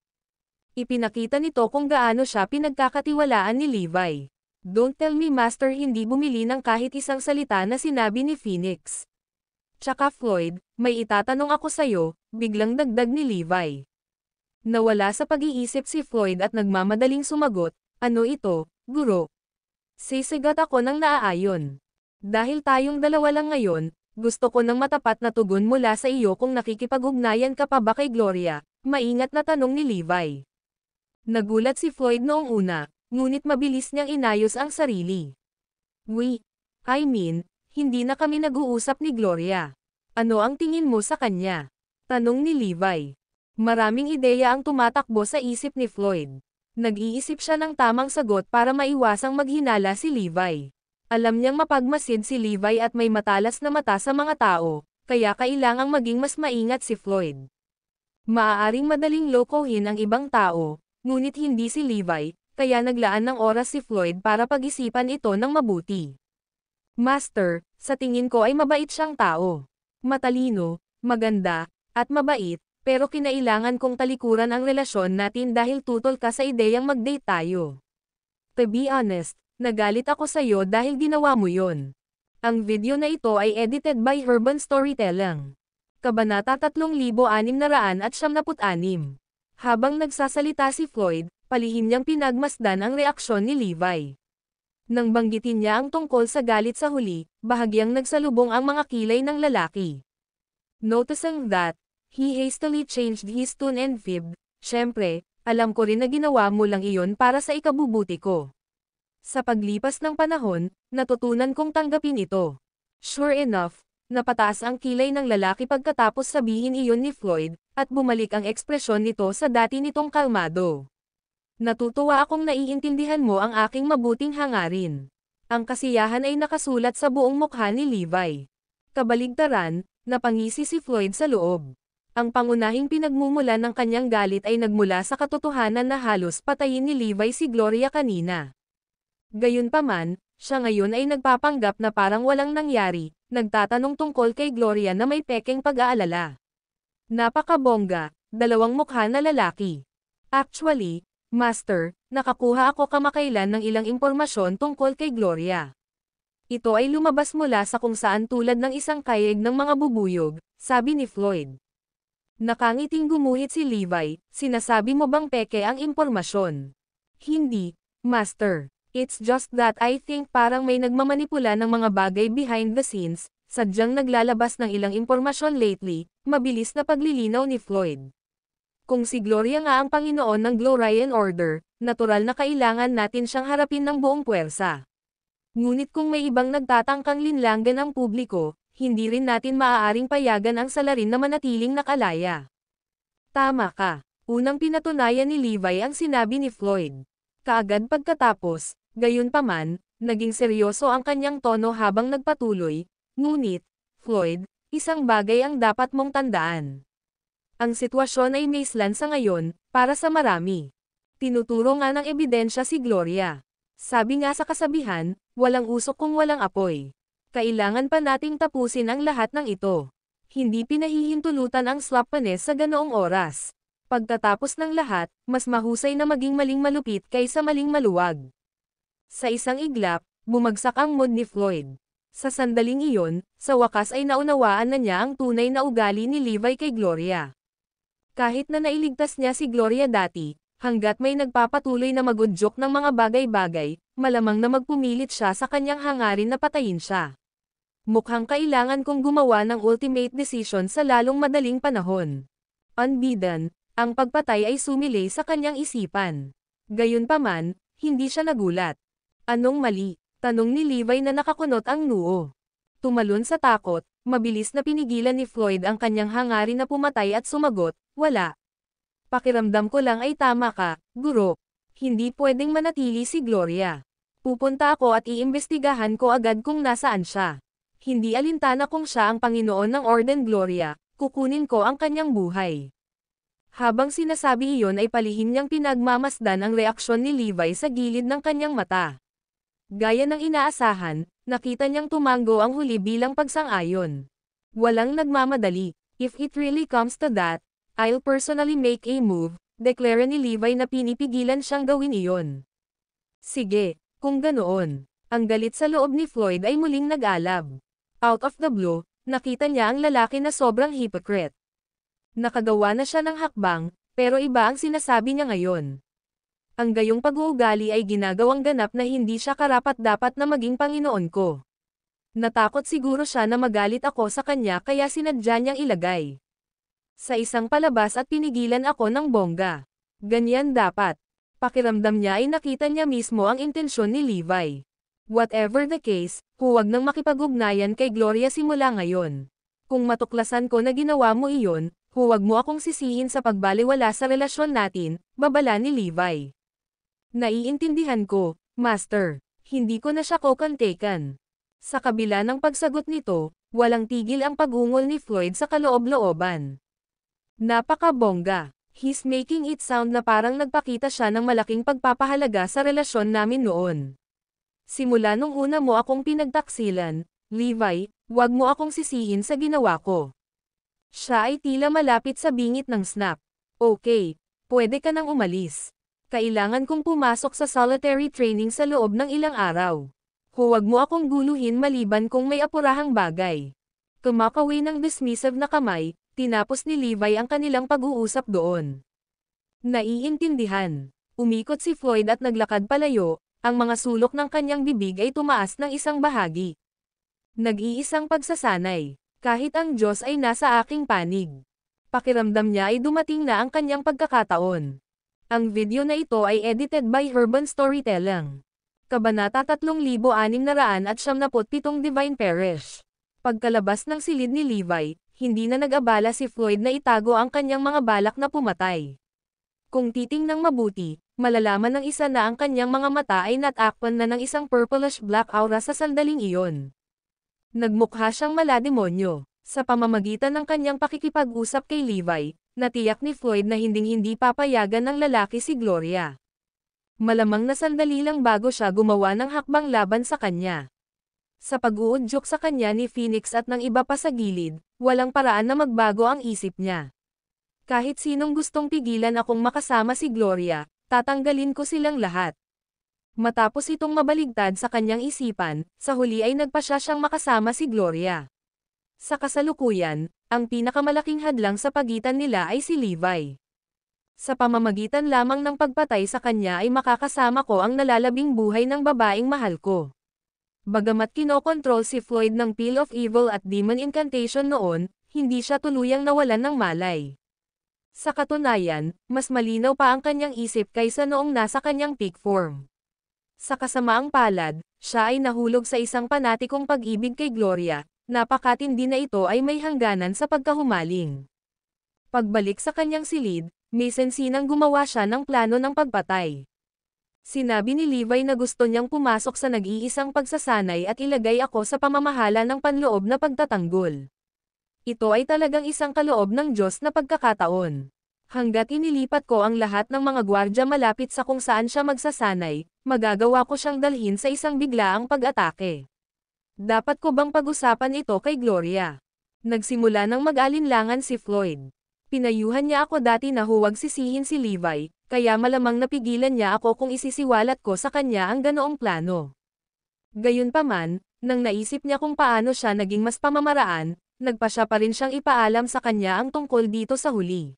Ipinakita nito kung gaano siya pinagkakatiwalaan ni Levi. Don't tell me Master hindi bumili ng kahit isang salita na sinabi ni Phoenix. Tsaka Floyd, may itatanong ako sa'yo, biglang dagdag ni Levi. Nawala sa pag-iisip si Floyd at nagmamadaling sumagot, ano ito, guro? Sisigat ako ng naaayon. Dahil tayong dalawa lang ngayon, gusto ko ng matapat na tugon mula sa iyo kung nakikipag-ugnayan ka pa ba kay Gloria, maingat na tanong ni Levi. Nagulat si Floyd noong una, ngunit mabilis niyang inayos ang sarili. I mean, hindi na kami nag-uusap ni Gloria. Ano ang tingin mo sa kanya? Tanong ni Levi. Maraming ideya ang tumatakbo sa isip ni Floyd. Nag-iisip siya ng tamang sagot para maiwasang maghinala si Levi. Alam niyang mapagmasid si Levi at may matalas na mata sa mga tao, kaya kailangang maging mas maingat si Floyd. Maaaring madaling lokohin ang ibang tao, ngunit hindi si Levi, kaya naglaan ng oras si Floyd para pag-isipan ito ng mabuti. Master, sa tingin ko ay mabait siyang tao. Matalino, maganda, at mabait, pero kinailangan kong talikuran ang relasyon natin dahil tutol ka sa ideyang mag-date tayo. To be honest, nagalit ako sa'yo dahil ginawa mo yon. Ang video na ito ay edited by Urban Storytelling. Kabanata 3676. Habang nagsasalita si Floyd, palihim niyang pinagmasdan ang reaksyon ni Levi. Nang banggitin niya ang tungkol sa galit sa huli, bahagyang nagsalubong ang mga kilay ng lalaki. Noticing that, he hastily changed his tone and fibbed, "Syempre, alam ko rin na ginawa mo lang iyon para sa ikabubuti ko." Sa paglipas ng panahon, natutunan kong tanggapin ito. Sure enough, napataas ang kilay ng lalaki pagkatapos sabihin iyon ni Floyd, at bumalik ang ekspresyon nito sa dati nitong kalmado. Natutuwa akong naiintindihan mo ang aking mabuting hangarin. Ang kasiyahan ay nakasulat sa buong mukha ni Levi. Kabaligtaran, napangisi si Floyd sa loob. Ang pangunahing pinagmumulan ng kanyang galit ay nagmula sa katotohanan na halos patayin ni Levi si Gloria kanina. Gayunpaman, siya ngayon ay nagpapanggap na parang walang nangyari, nagtatanong tungkol kay Gloria na may pekeng pag-aalala. Napakabongga, dalawang mukha na lalaki. Actually, Master, nakakuha ako kamakailan ng ilang impormasyon tungkol kay Gloria. Ito ay lumabas mula sa kung saan tulad ng isang kayig ng mga bubuyog, sabi ni Floyd. Nakangiting gumuhit si Levi, sinasabi mo bang peke ang impormasyon? Hindi, Master. It's just that I think parang may nagmamanipula ng mga bagay behind the scenes, sadyang naglalabas ng ilang impormasyon lately, mabilis na paglilinaw ni Floyd. Kung si Gloria nga ang Panginoon ng Glorian Order, natural na kailangan natin siyang harapin ng buong puwersa. Ngunit kung may ibang nagtatangkang linlangan ang publiko, hindi rin natin maaaring payagan ang salarin na manatiling nakalaya. Tama ka. Unang pinatunayan ni Levi ang sinabi ni Floyd. Kaagad pagkatapos, gayunpaman, naging seryoso ang kanyang tono habang nagpatuloy, ngunit, Floyd, isang bagay ang dapat mong tandaan. Ang sitwasyon ay maislan sa ngayon, para sa marami. Tinuturo nga ng ebidensya si Gloria. Sabi nga sa kasabihan, walang usok kung walang apoy. Kailangan pa nating tapusin ang lahat ng ito. Hindi pinahihintulutan ang slappanes sa ganoong oras. Pagtatapos ng lahat, mas mahusay na maging maling malupit kaysa maling maluwag. Sa isang iglap, bumagsak ang mood ni Floyd. Sa sandaling iyon, sa wakas ay naunawaan na niya ang tunay na ugali ni Levi kay Gloria. Kahit na nailigtas niya si Gloria dati, hanggat may nagpapatuloy na magudyok ng mga bagay-bagay, malamang na magpumilit siya sa kanyang hangarin na patayin siya. Mukhang kailangan kong gumawa ng ultimate decision sa lalong madaling panahon. Unbidden, ang pagpatay ay sumilay sa kanyang isipan. Gayunpaman, hindi siya nagulat. Anong mali? Tanong ni Levi na nakakunot ang noo. Tumalon sa takot, mabilis na pinigilan ni Floyd ang kanyang hangarin na pumatay at sumagot, wala. Pakiramdam ko lang ay tama ka, guro. Hindi pwedeng manatili si Gloria. Pupunta ako at iimbestigahan ko agad kung nasaan siya. Hindi alintana kung siya ang Panginoon ng Orden Gloria, kukunin ko ang kanyang buhay. Habang sinasabi iyon ay palihim niyang pinagmamasdan ang reaksyon ni Levi sa gilid ng kanyang mata. Gaya ng inaasahan, nakita niyang tumango ang huli bilang pagsang-ayon. Walang nagmamadali. If it really comes to that, I'll personally make a move, deklara ni Levi na pinipigilan siyang gawin iyon. Sige, kung ganoon. Ang galit sa loob ni Floyd ay muling nag-alab. Out of the blue, nakita niya ang lalaki na sobrang hypocrite. Nakagawa na siya ng hakbang, pero iba ang sinasabi niya ngayon. Ang gayong pag-uugali ay ginagawang ganap na hindi siya karapat-dapat na maging Panginoon ko. Natakot siguro siya na magalit ako sa kanya kaya sinadya niyang ilagay sa isang palabas at pinigilan ako ng bongga. Ganyan dapat. Pakiramdam niya ay nakita niya mismo ang intensyon ni Levi. Whatever the case, huwag nang makipag-ugnayan kay Gloria simula ngayon. Kung matuklasan ko na ginawa mo iyon, Huwag mo akong sisihin sa pagbaliwala sa relasyon natin, babala ni Levi. Naiintindihan ko, Master. Hindi ko na siya kokontekan. Sa kabila ng pagsagot nito, walang tigil ang pag-ungol ni Floyd sa kaloob-looban. Napakabongga. He's making it sound na parang nagpakita siya ng malaking pagpapahalaga sa relasyon namin noon. Simula nung una mo akong pinagtaksilan, Levi, wag mo akong sisihin sa ginawa ko. Siya ay tila malapit sa bingit ng snap. Okay, pwede ka nang umalis. Kailangan kong pumasok sa solitary training sa loob ng ilang araw. Huwag mo akong guluhin maliban kung may apurahang bagay. Kumakaway ng dismissive na kamay, tinapos ni Levi ang kanilang pag-uusap doon. Naiintindihan. Umikot si Floyd at naglakad palayo, ang mga sulok ng kanyang bibig ay tumaas ng isang bahagi. Nag-iisang pagsasanay. Kahit ang Diyos ay nasa aking panig. Pakiramdam niya ay dumating na ang kanyang pagkakataon. Ang video na ito ay edited by Urban Storytelling. Kabanata 3697 Divine Parish. Pagkalabas ng silid ni Levi, hindi na nag-abala si Floyd na itago ang kanyang mga balak na pumatay. Kung titingnang mabuti, malalaman ng isa na ang kanyang mga mata ay natakpan na ng isang purplish-black aura sa sandaling iyon. Nagmukha siyang malademonyo. Sa pamamagitan ng kanyang pakikipag-usap kay Levi, natiyak ni Floyd na hinding-hindi papayagan ng lalaki si Gloria. Malamang na sandali lang bago siya gumawa ng hakbang laban sa kanya. Sa pag-uudyok sa kanya ni Phoenix at ng iba pa sa gilid, walang paraan na magbago ang isip niya. Kahit sinong gustong pigilan akong makasama si Gloria, tatanggalin ko silang lahat. Matapos itong mabaligtad sa kanyang isipan, sa huli ay nagpasya siyang makasama si Gloria. Sa kasalukuyan, ang pinakamalaking hadlang sa pagitan nila ay si Levi. Sa pamamagitan lamang ng pagpatay sa kanya ay makakasama ko ang nalalabing buhay ng babaeng mahal ko. Bagamat kinokontrol si Floyd ng Pill of Evil at Demon Incantation noon, hindi siya tuluyang nawalan ng malay. Sa katunayan, mas malinaw pa ang kanyang isip kaysa noong nasa kanyang peak form. Sa kasamaang palad, siya ay nahulog sa isang panatikong pag-ibig kay Gloria, napakatindi na ito ay may hangganan sa pagkahumaling. Pagbalik sa kanyang silid, may sensinang gumawa siya ng plano ng pagpatay. Sinabi ni Levi na gusto niyang pumasok sa nag-iisang pagsasanay at ilagay ako sa pamamahala ng panloob na pagtatanggol. Ito ay talagang isang kaloob ng Diyos na pagkakataon. Hanggat inilipat ko ang lahat ng mga gwardya malapit sa kung saan siya magsasanay, magagawa ko siyang dalhin sa isang biglaang pag-atake. Dapat ko bang pag-usapan ito kay Gloria? Nagsimula ng mag-alinlangan si Floyd. Pinayuhan niya ako dati na huwag sisihin si Levi, kaya malamang napigilan niya ako kung isisiwalat ko sa kanya ang ganoong plano. Gayunpaman, nang naisip niya kung paano siya naging mas pamamaraan, nagpasya pa rin siyang ipaalam sa kanya ang tungkol dito sa huli.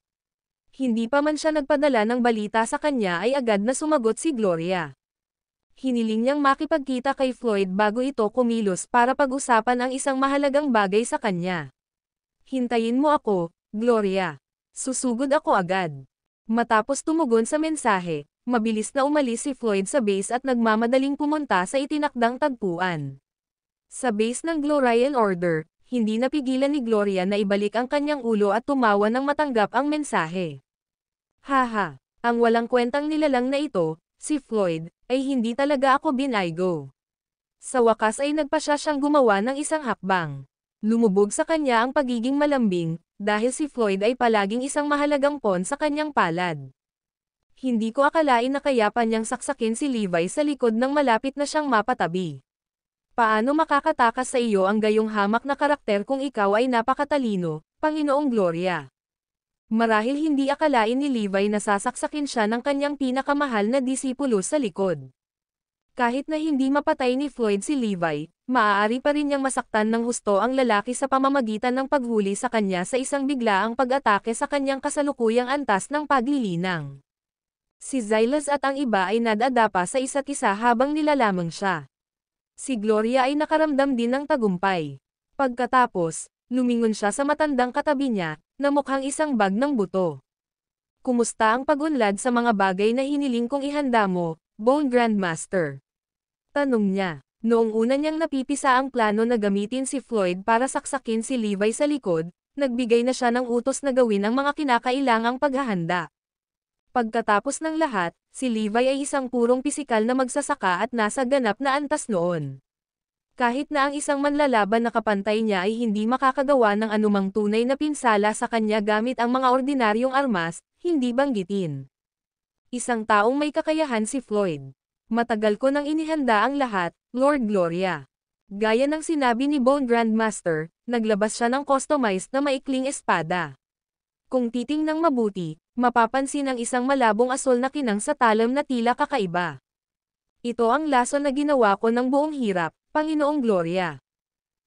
Hindi pa man siya nagpadala ng balita sa kanya ay agad na sumagot si Gloria. Hiniling niyang makipagkita kay Floyd bago ito kumilos para pag-usapan ang isang mahalagang bagay sa kanya. Hintayin mo ako, Gloria. Susugod ako agad. Matapos tumugon sa mensahe, mabilis na umalis si Floyd sa base at nagmamadaling pumunta sa itinakdang tagpuan. Sa base ng Glorian Order, hindi napigilan ni Gloria na ibalik ang kanyang ulo at tumawa nang matanggap ang mensahe. Haha, ang walang kwentang nilalang na ito, si Floyd, ay hindi talaga ako binaygo. Sa wakas ay nagpasya siyang gumawa ng isang hakbang. Lumubog sa kanya ang pagiging malambing, dahil si Floyd ay palaging isang mahalagang pawn sa kanyang palad. Hindi ko akalain na kaya pa niyang saksakin si Levi sa likod ng malapit na siyang mapatabi. Paano makakatakas sa iyo ang gayong hamak na karakter kung ikaw ay napakatalino, Panginoong Gloria? Marahil hindi akalain ni Levi na sasaksakin siya ng kanyang pinakamahal na disipulo sa likod. Kahit na hindi mapatay ni Floyd si Levi, maaari pa rin niyang masaktan ng husto ang lalaki sa pamamagitan ng paghuli sa kanya sa isang biglaang pag-atake sa kanyang kasalukuyang antas ng paglilinang. Si Xylas at ang iba ay nadadapa sa isa't isa habang nilalamang siya. Si Gloria ay nakaramdam din ng tagumpay. Pagkatapos, lumingon siya sa matandang katabi niya, na mukhang isang bag ng buto. Kumusta ang pag-unlad sa mga bagay na hiniling kong ihanda mo, Bone Grandmaster? Tanong niya. Noong una niyang napipisa ang plano na gamitin si Floyd para saksakin si Levi sa likod, Nagbigay na siya ng utos na gawin ang mga kinakailangang paghahanda. Pagkatapos ng lahat, si Levi ay isang purong pisikal na magsasaka at nasa ganap na antas noon. Kahit na ang isang manlalaban na kapantay niya ay hindi makakagawa ng anumang tunay na pinsala sa kanya gamit ang mga ordinaryong armas, hindi banggitin. Isang taong may kakayahan si Floyd. Matagal ko nang inihanda ang lahat, Lord Gloria. Gaya ng sinabi ni Bone Grandmaster, naglabas siya ng customized na maikling espada. Kung titingnang mabuti, mapapansin ang isang malabong asol na kinang sa talam na tila kakaiba. Ito ang lason na ginawa ko ng buong hirap, Panginoong Gloria.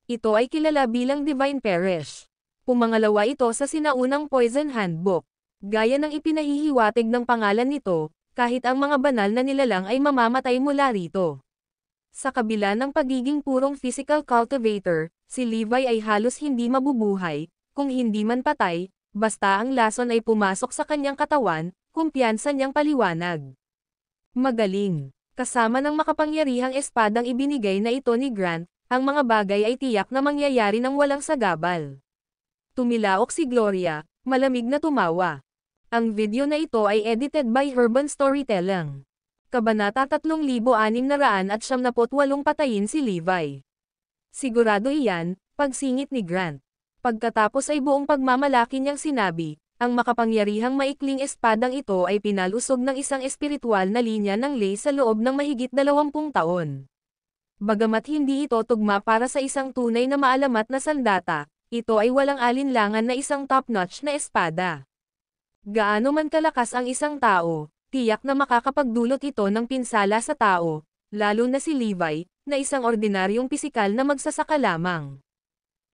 Ito ay kilala bilang Divine Perish. Pumangalawa ito sa sinaunang Poison Handbook. Gaya ng ipinahihiwatig ng pangalan nito, kahit ang mga banal na nilalang ay mamamatay mula rito. Sa kabila ng pagiging purong physical cultivator, si Levi ay halos hindi mabubuhay, kung hindi man patay, basta ang lason ay pumasok sa kanyang katawan, kumpiyansa niyang paliwanag. Magaling. Kasama ng makapangyarihang espadang ibinigay na ito ni Grant, ang mga bagay ay tiyak na mangyayari ng walang sagabal. Tumilaok si Gloria, malamig na tumawa. Ang video na ito ay edited by Urban Storytelling. Kabanata 3678 patayin si Levi. Sigurado iyan, pagsingit ni Grant. Pagkatapos ay buong pagmamalaki niyang sinabi, ang makapangyarihang maikling espadang ito ay pinalusog ng isang espiritual na linya ng ley sa loob ng mahigit 20 taon. Bagamat hindi ito tugma para sa isang tunay na maalamat na sandata, ito ay walang alinlangan na isang top-notch na espada. Gaano man kalakas ang isang tao, tiyak na makakapagdulot ito ng pinsala sa tao, lalo na si Levi, na isang ordinaryong pisikal na magsasaka lamang.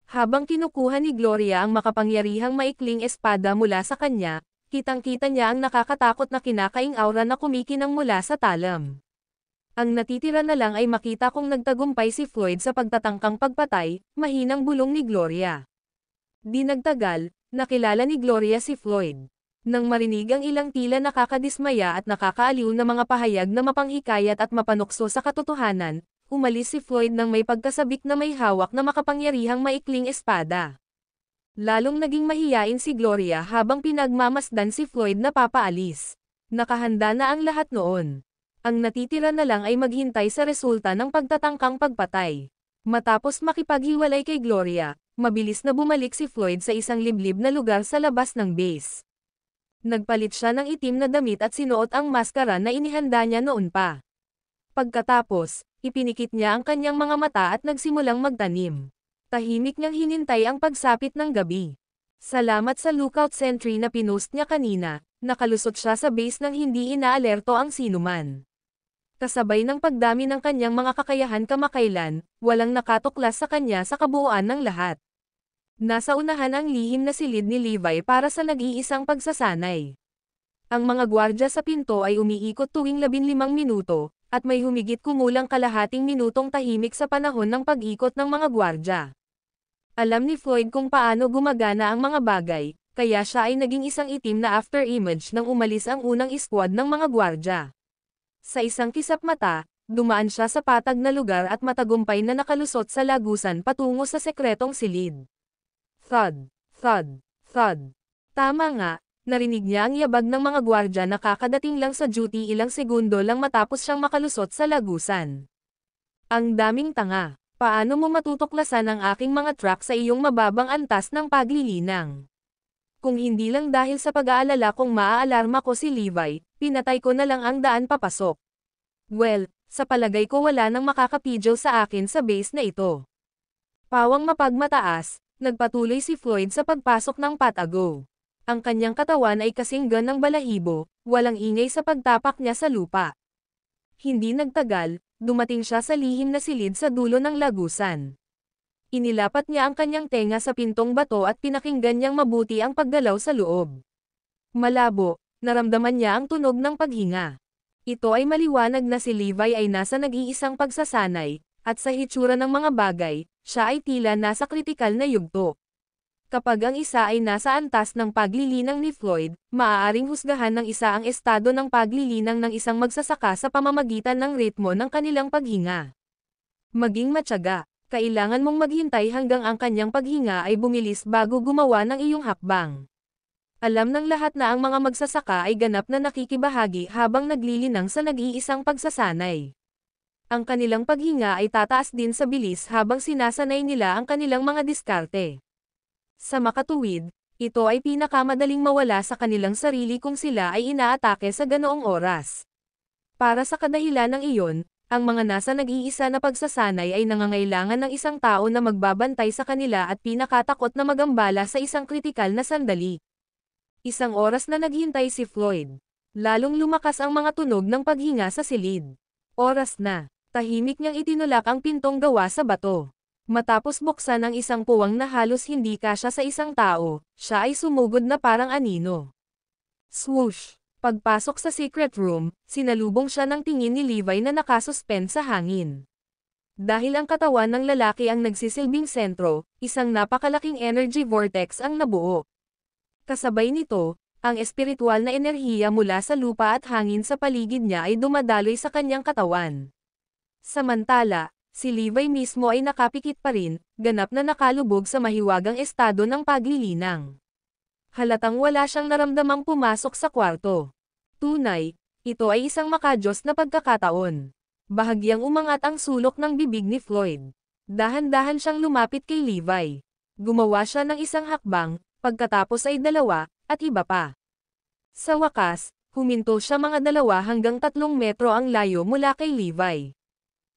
Habang kinukuha ni Gloria ang makapangyarihang maikling espada mula sa kanya, kitang-kita niya ang nakakatakot na kinakaing aura na kumikinang mula sa talam. Ang natitira na lang ay makita kung nagtagumpay si Floyd sa pagtatangkang pagpatay, mahinang bulong ni Gloria. Di nagtagal, nakilala ni Gloria si Floyd. Nang marinig ang ilang tila nakakadismaya at nakakaaliw na mga pahayag na mapanghikayat at mapanukso sa katotohanan, umalis si Floyd nang may pagkasabik na may hawak na makapangyarihang maikling espada. Lalong naging mahiyain si Gloria habang pinagmamasdan si Floyd na papaalis. Nakahanda na ang lahat noon. Ang natitira na lang ay maghintay sa resulta ng pagtatangkang pagpatay. Matapos makipaghiwalay kay Gloria, mabilis na bumalik si Floyd sa isang liblib na lugar sa labas ng base. Nagpalit siya ng itim na damit at sinuot ang maskara na inihanda niya noon pa. Pagkatapos, ipinikit niya ang kanyang mga mata at nagsimulang magtanim. Tahimik niyang hinintay ang pagsapit ng gabi. Salamat sa lookout sentry na pinost niya kanina, nakalusot siya sa base nang hindi inaalerto ang sinuman. Kasabay ng pagdami ng kanyang mga kakayahan kamakailan, walang nakatuklas sa kanya sa kabuuan ng lahat. Nasa unahan ang lihim na silid ni Levi para sa nag-iisang pagsasanay. Ang mga gwardya sa pinto ay umiikot tuwing 15 minuto, at may humigit kumulang kalahating minutong tahimik sa panahon ng pag-ikot ng mga gwardya. Alam ni Floyd kung paano gumagana ang mga bagay, kaya siya ay naging isang itim na after-image nang umalis ang unang squad ng mga gwardya. Sa isang kisap mata, dumaan siya sa patag na lugar at matagumpay na nakalusot sa lagusan patungo sa sekretong silid. Thud, thud, thud. Tama nga, narinig niya ang yabag ng mga gwardya na kakadating lang sa duty ilang segundo lang matapos siyang makalusot sa lagusan. Ang daming tanga, paano mo matutuklasan ang aking mga track sa iyong mababang antas ng paglilinang? Kung hindi lang dahil sa pag-aalala kung maaalarma ko si Levi, pinatay ko na lang ang daan papasok. Well, sa palagay ko wala nang makakapidyo sa akin sa base na ito. Pawang mapagmataas, nagpatuloy si Floyd sa pagpasok ng patago. Ang kanyang katawan ay kasing gan ng balahibo, walang ingay sa pagtapak niya sa lupa. Hindi nagtagal, dumating siya sa lihim na silid sa dulo ng lagusan. Inilapat niya ang kanyang tenga sa pintong bato at pinakinggan niyang mabuti ang paggalaw sa loob. Malabo, naramdaman niya ang tunog ng paghinga. Ito ay maliwanag na si Levi ay nasa nag-iisang pagsasanay, at sa hitsura ng mga bagay, siya ay tila nasa kritikal na yugto. Kapag ang isa ay nasa antas ng paglilinang ni Floyd, maaaring husgahan ng isa ang estado ng paglilinang ng isang magsasaka sa pamamagitan ng ritmo ng kanilang paghinga. Maging matyaga. Kailangan mong maghintay hanggang ang kanyang paghinga ay bumilis bago gumawa ng iyong hakbang. Alam ng lahat na ang mga magsasaka ay ganap na nakikibahagi habang naglilinang sa nag-iisang pagsasanay. Ang kanilang paghinga ay tataas din sa bilis habang sinasanay nila ang kanilang mga diskarte. Sa makatuwid, ito ay pinakamadaling mawala sa kanilang sarili kung sila ay inaatake sa ganoong oras. Para sa kadahilan ng iyon, ang mga nasa nag-iisa na pagsasanay ay nangangailangan ng isang tao na magbabantay sa kanila at pinakatakot na magambala sa isang kritikal na sandali. Isang oras na naghintay si Floyd. Lalong lumakas ang mga tunog ng paghinga sa silid. Oras na. Tahimik niyang itinulak ang pintong gawa sa bato. Matapos buksan ang isang puwang na halos hindi kasya sa isang tao, siya ay sumugod na parang anino. Swoosh! Pagpasok sa secret room, sinalubong siya ng tingin ni Levi na nakasuspend sa hangin. Dahil ang katawan ng lalaki ang nagsisilbing sentro, isang napakalaking energy vortex ang nabuo. Kasabay nito, ang espiritual na enerhiya mula sa lupa at hangin sa paligid niya ay dumadaloy sa kanyang katawan. Samantala, si Levi mismo ay nakapikit pa rin, ganap na nakalubog sa mahiwagang estado ng paglilinang. Halatang wala siyang naramdamang pumasok sa kwarto. Tunay, ito ay isang makadiyos na pagkakataon. Bahagyang umangat ang sulok ng bibig ni Floyd. Dahan-dahan siyang lumapit kay Levi. Gumawa siya ng isang hakbang, pagkatapos ay dalawa, at iba pa. Sa wakas, huminto siya mga 2 hanggang 3 metro ang layo mula kay Levi.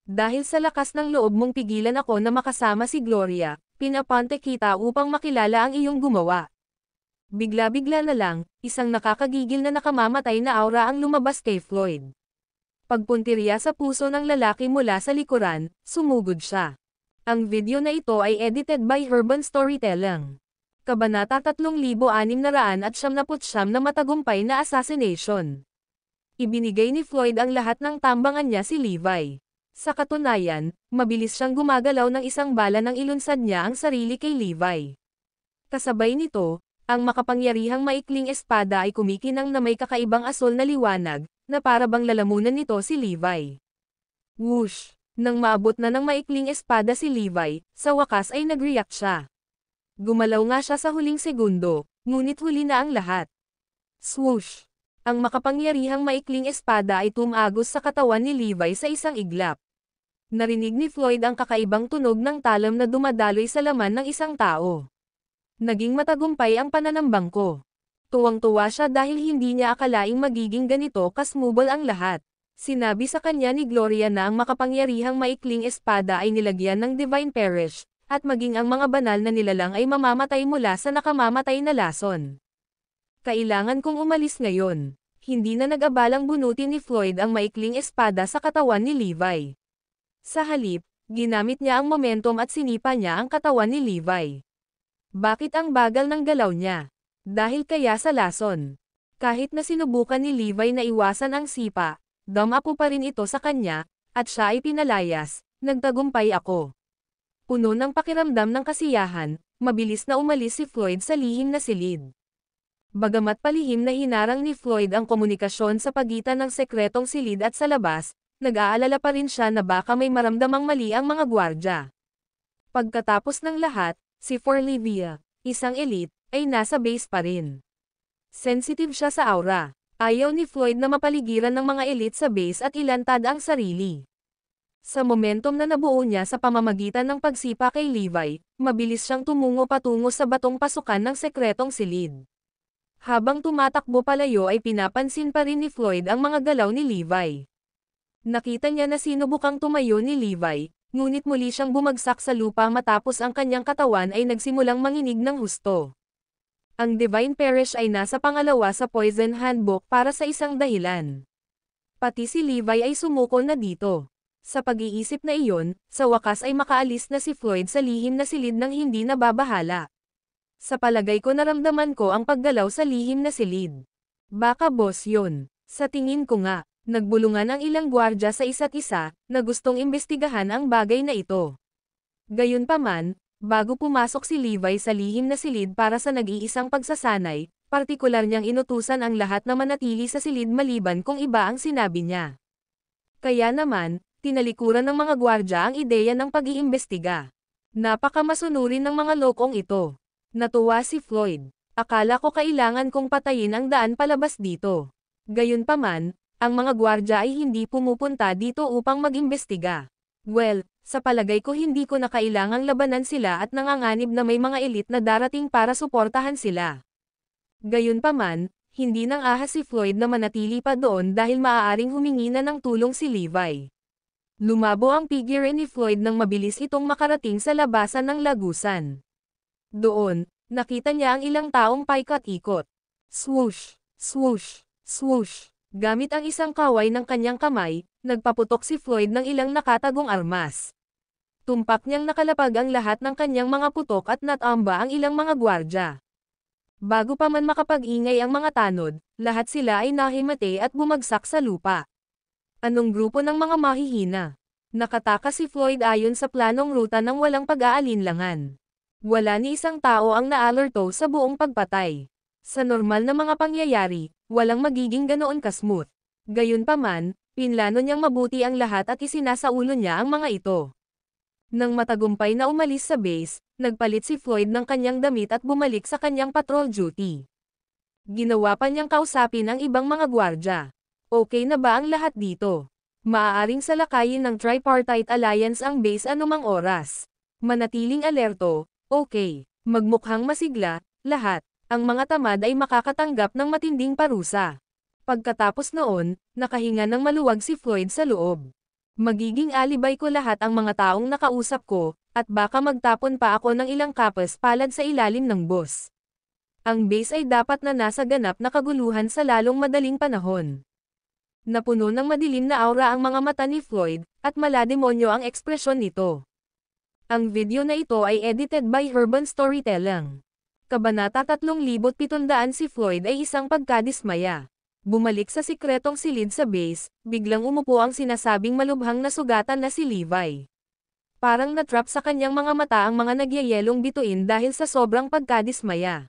Dahil sa lakas ng loob mong pigilan ako na makasama si Gloria, pinapante kita upang makilala ang iyong gumawa. Bigla-bigla na lang, isang nakakagigil na nakamamatay na aura ang lumabas kay Floyd. Pagpuntirya sa puso ng lalaki mula sa likuran, sumugod siya. Ang video na ito ay edited by Urban Storytelling. Kabanata 3679 na matagumpay na assassination. Ibinigay ni Floyd ang lahat ng tambangan niya si Levi. Sa katunayan, mabilis siyang gumagalaw ng isang bala nang ilunsad niya ang sarili kay Levi. Kasabay nito, ang makapangyarihang maikling espada ay kumikinang na may kakaibang asol na liwanag, na para bang lalamunan nito si Levi. Whoosh! Nang maabot na ng maikling espada si Levi, sa wakas ay nag-react siya. Gumalaw nga siya sa huling segundo, ngunit huli na ang lahat. Swoosh! Ang makapangyarihang maikling espada ay tumagos sa katawan ni Levi sa isang iglap. Narinig ni Floyd ang kakaibang tunog ng talam na dumadaloy sa laman ng isang tao. Naging matagumpay ang pananambang ko. Tuwang-tuwa siya dahil hindi niya akalaing magiging ganito kasmubol ang lahat. Sinabi sa kanya ni Gloria na ang makapangyarihang maikling espada ay nilagyan ng Divine Perish, at maging ang mga banal na nilalang ay mamamatay mula sa nakamamatay na lason. Kailangan kong umalis ngayon. Hindi na nag-abalang bunutin ni Floyd ang maikling espada sa katawan ni Levi. Sa halip, ginamit niya ang momentum at sinipa niya ang katawan ni Levi. Bakit ang bagal ng galaw niya? Dahil kaya sa lason. Kahit na sinubukan ni Levi na iwasan ang sipa, dumapo pa rin ito sa kanya, at siya ay pinalayas, nagtagumpay ako. Puno ng pakiramdam ng kasiyahan, mabilis na umalis si Floyd sa lihim na silid. Bagamat palihim na hinarang ni Floyd ang komunikasyon sa pagitan ng sekretong silid at sa labas, nag-aalala pa rin siya na baka may maramdamang mali ang mga gwardya. Pagkatapos ng lahat, si Forlivia, isang elite, ay nasa base pa rin. Sensitive siya sa aura. Ayaw ni Floyd na mapaligiran ng mga elite sa base at ilantad ang sarili. Sa momentum na nabuo niya sa pamamagitan ng pagsipa kay Levi, mabilis siyang tumungo patungo sa batong pasukan ng sekretong silid. Habang tumatakbo palayo ay pinapansin pa rin ni Floyd ang mga galaw ni Levi. Nakita niya na sinubukang tumayo ni Levi, ngunit muli siyang bumagsak sa lupa matapos ang kanyang katawan ay nagsimulang manginig ng husto. Ang Divine Perish ay nasa pangalawa sa Poison Handbook para sa isang dahilan. Pati si Levi ay sumuko na dito. Sa pag-iisip na iyon, sa wakas ay makaalis na si Floyd sa lihim na silid ng hindi nababahala. Sa palagay ko naramdaman ko ang paggalaw sa lihim na silid. Baka boss yun. Sa tingin ko nga. Nagbulungan ang ilang gwardya sa isa't isa, na gustong imbestigahan ang bagay na ito. Gayunpaman, bago pumasok si Levi sa lihim na silid para sa nag-iisang pagsasanay, partikular niyang inutusan ang lahat na manatili sa silid maliban kung iba ang sinabi niya. Kaya naman, Tinalikuran ng mga gwardya ang ideya ng pag-iimbestiga. Napakamasunurin ng mga lokong ito. Natuwa si Floyd. Akala ko kailangan kong patayin ang daan palabas dito. Gayunpaman, ang mga gwardya ay hindi pumupunta dito upang mag-imbestiga. Well, sa palagay ko hindi ko na kailangang labanan sila at nanganganib na may mga elite na darating para suportahan sila. Gayunpaman, hindi nang ahas si Floyd na manatili pa doon dahil maaaring humingi na ng tulong si Levi. Lumabo ang figure ni Floyd nang mabilis itong makarating sa labasan ng lagusan. Doon, nakita niya ang ilang taong paikat-ikot. Swoosh, swoosh, swoosh. Gamit ang isang kaway ng kanyang kamay, nagpaputok si Floyd ng ilang nakatagong armas. Tumpak niyang nakalapag ang lahat ng kanyang mga putok at natamba ang ilang mga gwardya. Bago pa man makapag-ingay ang mga tanod, lahat sila ay nahimate at bumagsak sa lupa. Anong grupo ng mga mahihina? Nakatakas si Floyd ayon sa planong ruta ng walang pag-aalinlangan. Wala ni isang tao ang naalerto sa buong pagpatay. Sa normal na mga pangyayari, walang magiging ganoon ka-smooth. Gayunpaman, pinlano niyang mabuti ang lahat at isinasaulo niya ang mga ito. Nang matagumpay na umalis sa base, nagpalit si Floyd ng kanyang damit at bumalik sa kanyang patrol duty. Ginawa pa niyang kausapin ang ibang mga gwardya. Okay na ba ang lahat dito? Maaaring salakayin ng Tripartite Alliance ang base anumang oras. Manatiling alerto, okay. Magmukhang masigla, lahat. Ang mga tamad ay makakatanggap ng matinding parusa. Pagkatapos noon, nakahinga ng maluwag si Floyd sa loob. Magiging alibay ko lahat ang mga taong nakausap ko, at baka magtapon pa ako ng ilang kapas palad sa ilalim ng bus. Ang base ay dapat na nasa ganap na kaguluhan sa lalong madaling panahon. Napuno ng madilim na aura ang mga mata ni Floyd, at malademonyo ang ekspresyon nito. Ang video na ito ay edited by Urban Storytelling. Kabanata 3700 si Floyd ay isang pagkadismaya. Bumalik sa sikretong silid sa base, biglang umupo ang sinasabing malubhang na sugatan na si Levi. Parang natrap sa kanyang mga mata ang mga nagyayelong bituin dahil sa sobrang pagkadismaya.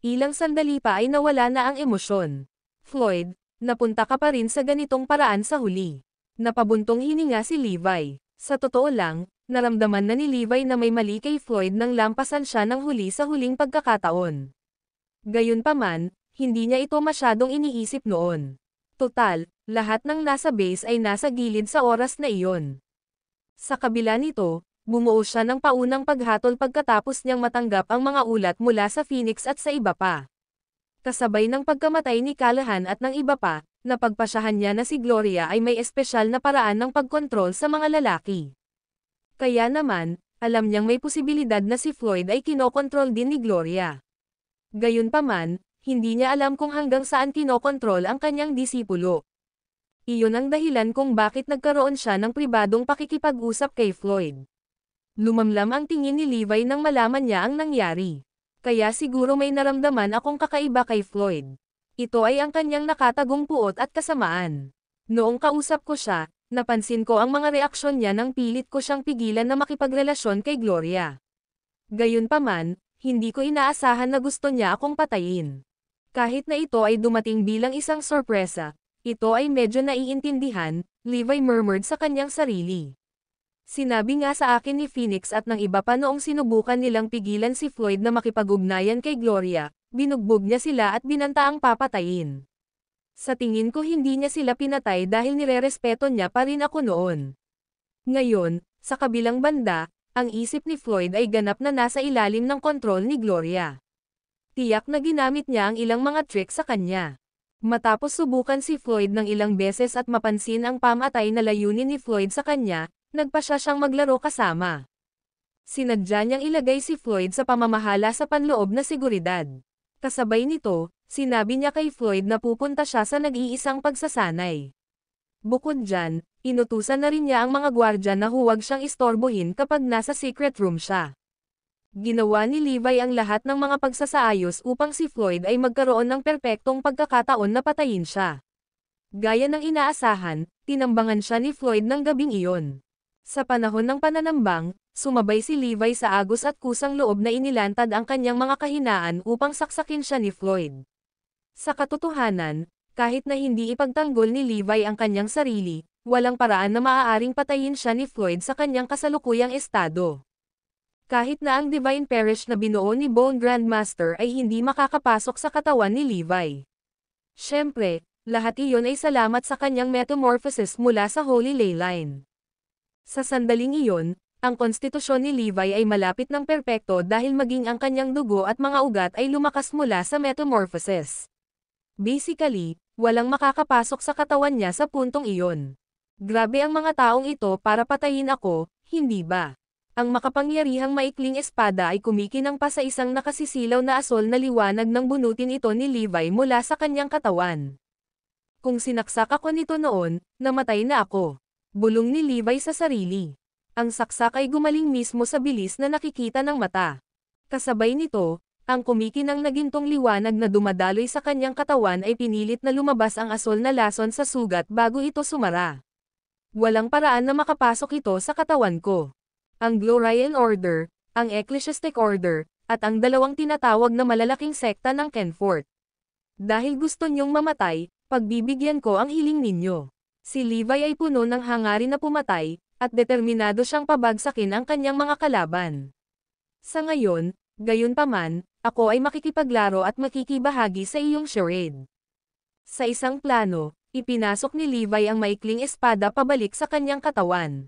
Ilang sandali pa ay nawala na ang emosyon. Floyd, napunta ka pa rin sa ganitong paraan sa huli. Napabuntong hininga si Levi. Sa totoo lang, naramdaman na ni Levi na may mali kay Floyd nang lampasan siya ng huli sa huling pagkakataon. Gayunpaman, hindi niya ito masyadong iniisip noon. Total, lahat ng nasa base ay nasa gilid sa oras na iyon. Sa kabila nito, bumuo siya ng paunang paghatol pagkatapos niyang matanggap ang mga ulat mula sa Phoenix at sa iba pa. Kasabay ng pagkamatay ni Callahan at ng iba pa, napagpasyahan niya na si Gloria ay may espesyal na paraan ng pagkontrol sa mga lalaki. Kaya naman, alam niyang may posibilidad na si Floyd ay kinokontrol din ni Gloria. Gayunpaman, hindi niya alam kung hanggang saan kinokontrol ang kanyang disipulo. Iyon ang dahilan kung bakit nagkaroon siya ng pribadong pakikipag-usap kay Floyd. Lumamlam ang tingin ni Levi nang malaman niya ang nangyari. Kaya siguro may naramdaman akong kakaiba kay Floyd. Ito ay ang kanyang nakatagong puot at kasamaan. Noong kausap ko siya, napansin ko ang mga reaksyon niya nang pilit ko siyang pigilan na makipagrelasyon kay Gloria. Gayunpaman, hindi ko inaasahan na gusto niya akong patayin. Kahit na ito ay dumating bilang isang sorpresa, ito ay medyo naiintindihan, Levi murmured sa kanyang sarili. Sinabi nga sa akin ni Phoenix at ng iba pa noong sinubukan nilang pigilan si Floyd na makipag-ugnayan kay Gloria, binugbog niya sila at binanta ang papatayin. Sa tingin ko hindi niya sila pinatay dahil nirerespeto niya pa rin ako noon. Ngayon, sa kabilang banda, ang isip ni Floyd ay ganap na nasa ilalim ng kontrol ni Gloria. Tiyak na ginamit niya ang ilang mga trick sa kanya. Matapos subukan si Floyd ng ilang beses at mapansin ang pamatay na layunin ni Floyd sa kanya, nagpasya siyang maglaro kasama. Sinadya niyang ilagay si Floyd sa pamamahala sa panloob na seguridad. Kasabay nito, sinabi niya kay Floyd na pupunta siya sa nag-iisang pagsasanay. Bukod dyan, inutusan na rin niya ang mga gwardya na huwag siyang istorbohin kapag nasa secret room siya. Ginawa ni Levi ang lahat ng mga pagsasaayos upang si Floyd ay magkaroon ng perpektong pagkakataon na patayin siya. Gaya ng inaasahan, tinambangan siya ni Floyd ng gabing iyon. Sa panahon ng pananambang, sumabay si Levi sa agos at kusang loob na inilantad ang kanyang mga kahinaan upang saksakin siya ni Floyd. Sa katotohanan, kahit na hindi ipagtanggol ni Levi ang kanyang sarili, walang paraan na maaaring patayin siya ni Floyd sa kanyang kasalukuyang estado. Kahit na ang Divine Perish na binuo ni Bone Grandmaster ay hindi makakapasok sa katawan ni Levi. Siyempre, lahat iyon ay salamat sa kanyang metamorphosis mula sa Holy Leyline. Sa sandaling iyon, ang konstitusyon ni Levi ay malapit ng perpekto dahil maging ang kanyang dugo at mga ugat ay lumakas mula sa metamorphosis. Basically, walang makakapasok sa katawan niya sa puntong iyon. Grabe ang mga taong ito para patayin ako, hindi ba? Ang makapangyarihang maikling espada ay kumikinang pa sa isang nakasisilaw na asol na liwanag nang bunutin ito ni Levi mula sa kanyang katawan. Kung sinaksak ako nito noon, namatay na ako. Bulong ni Levi sa sarili. Ang saksak ay gumaling mismo sa bilis na nakikita ng mata. Kasabay nito, ang kumikinang na gintong liwanag na dumadaloy sa kanyang katawan ay pinilit na lumabas ang asol na lason sa sugat bago ito sumara. Walang paraan na makapasok ito sa katawan ko. Ang Glorian Order, ang Ecclesiastic Order, at ang dalawang tinatawag na malalaking sekta ng Kenfort. Dahil gusto niyong mamatay, pagbibigyan ko ang hiling ninyo. Si Levi ay puno ng hangarin na pumatay, at determinado siyang pabagsakin ang kanyang mga kalaban. Sa ngayon, gayunpaman, ako ay makikipaglaro at makikibahagi sa iyong charade. Sa isang plano, ipinasok ni Levi ang maikling espada pabalik sa kanyang katawan.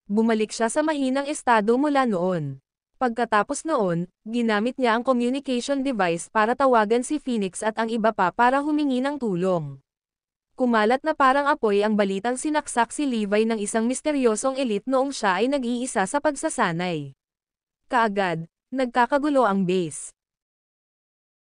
Bumalik siya sa mahinang estado mula noon. Pagkatapos noon, ginamit niya ang communication device para tawagan si Phoenix at ang iba pa para humingi ng tulong. Kumalat na parang apoy ang balitang sinaksak si Levi ng isang misteryosong elite noong siya ay nag-iisa sa pagsasanay. Kaagad, nagkakagulo ang base.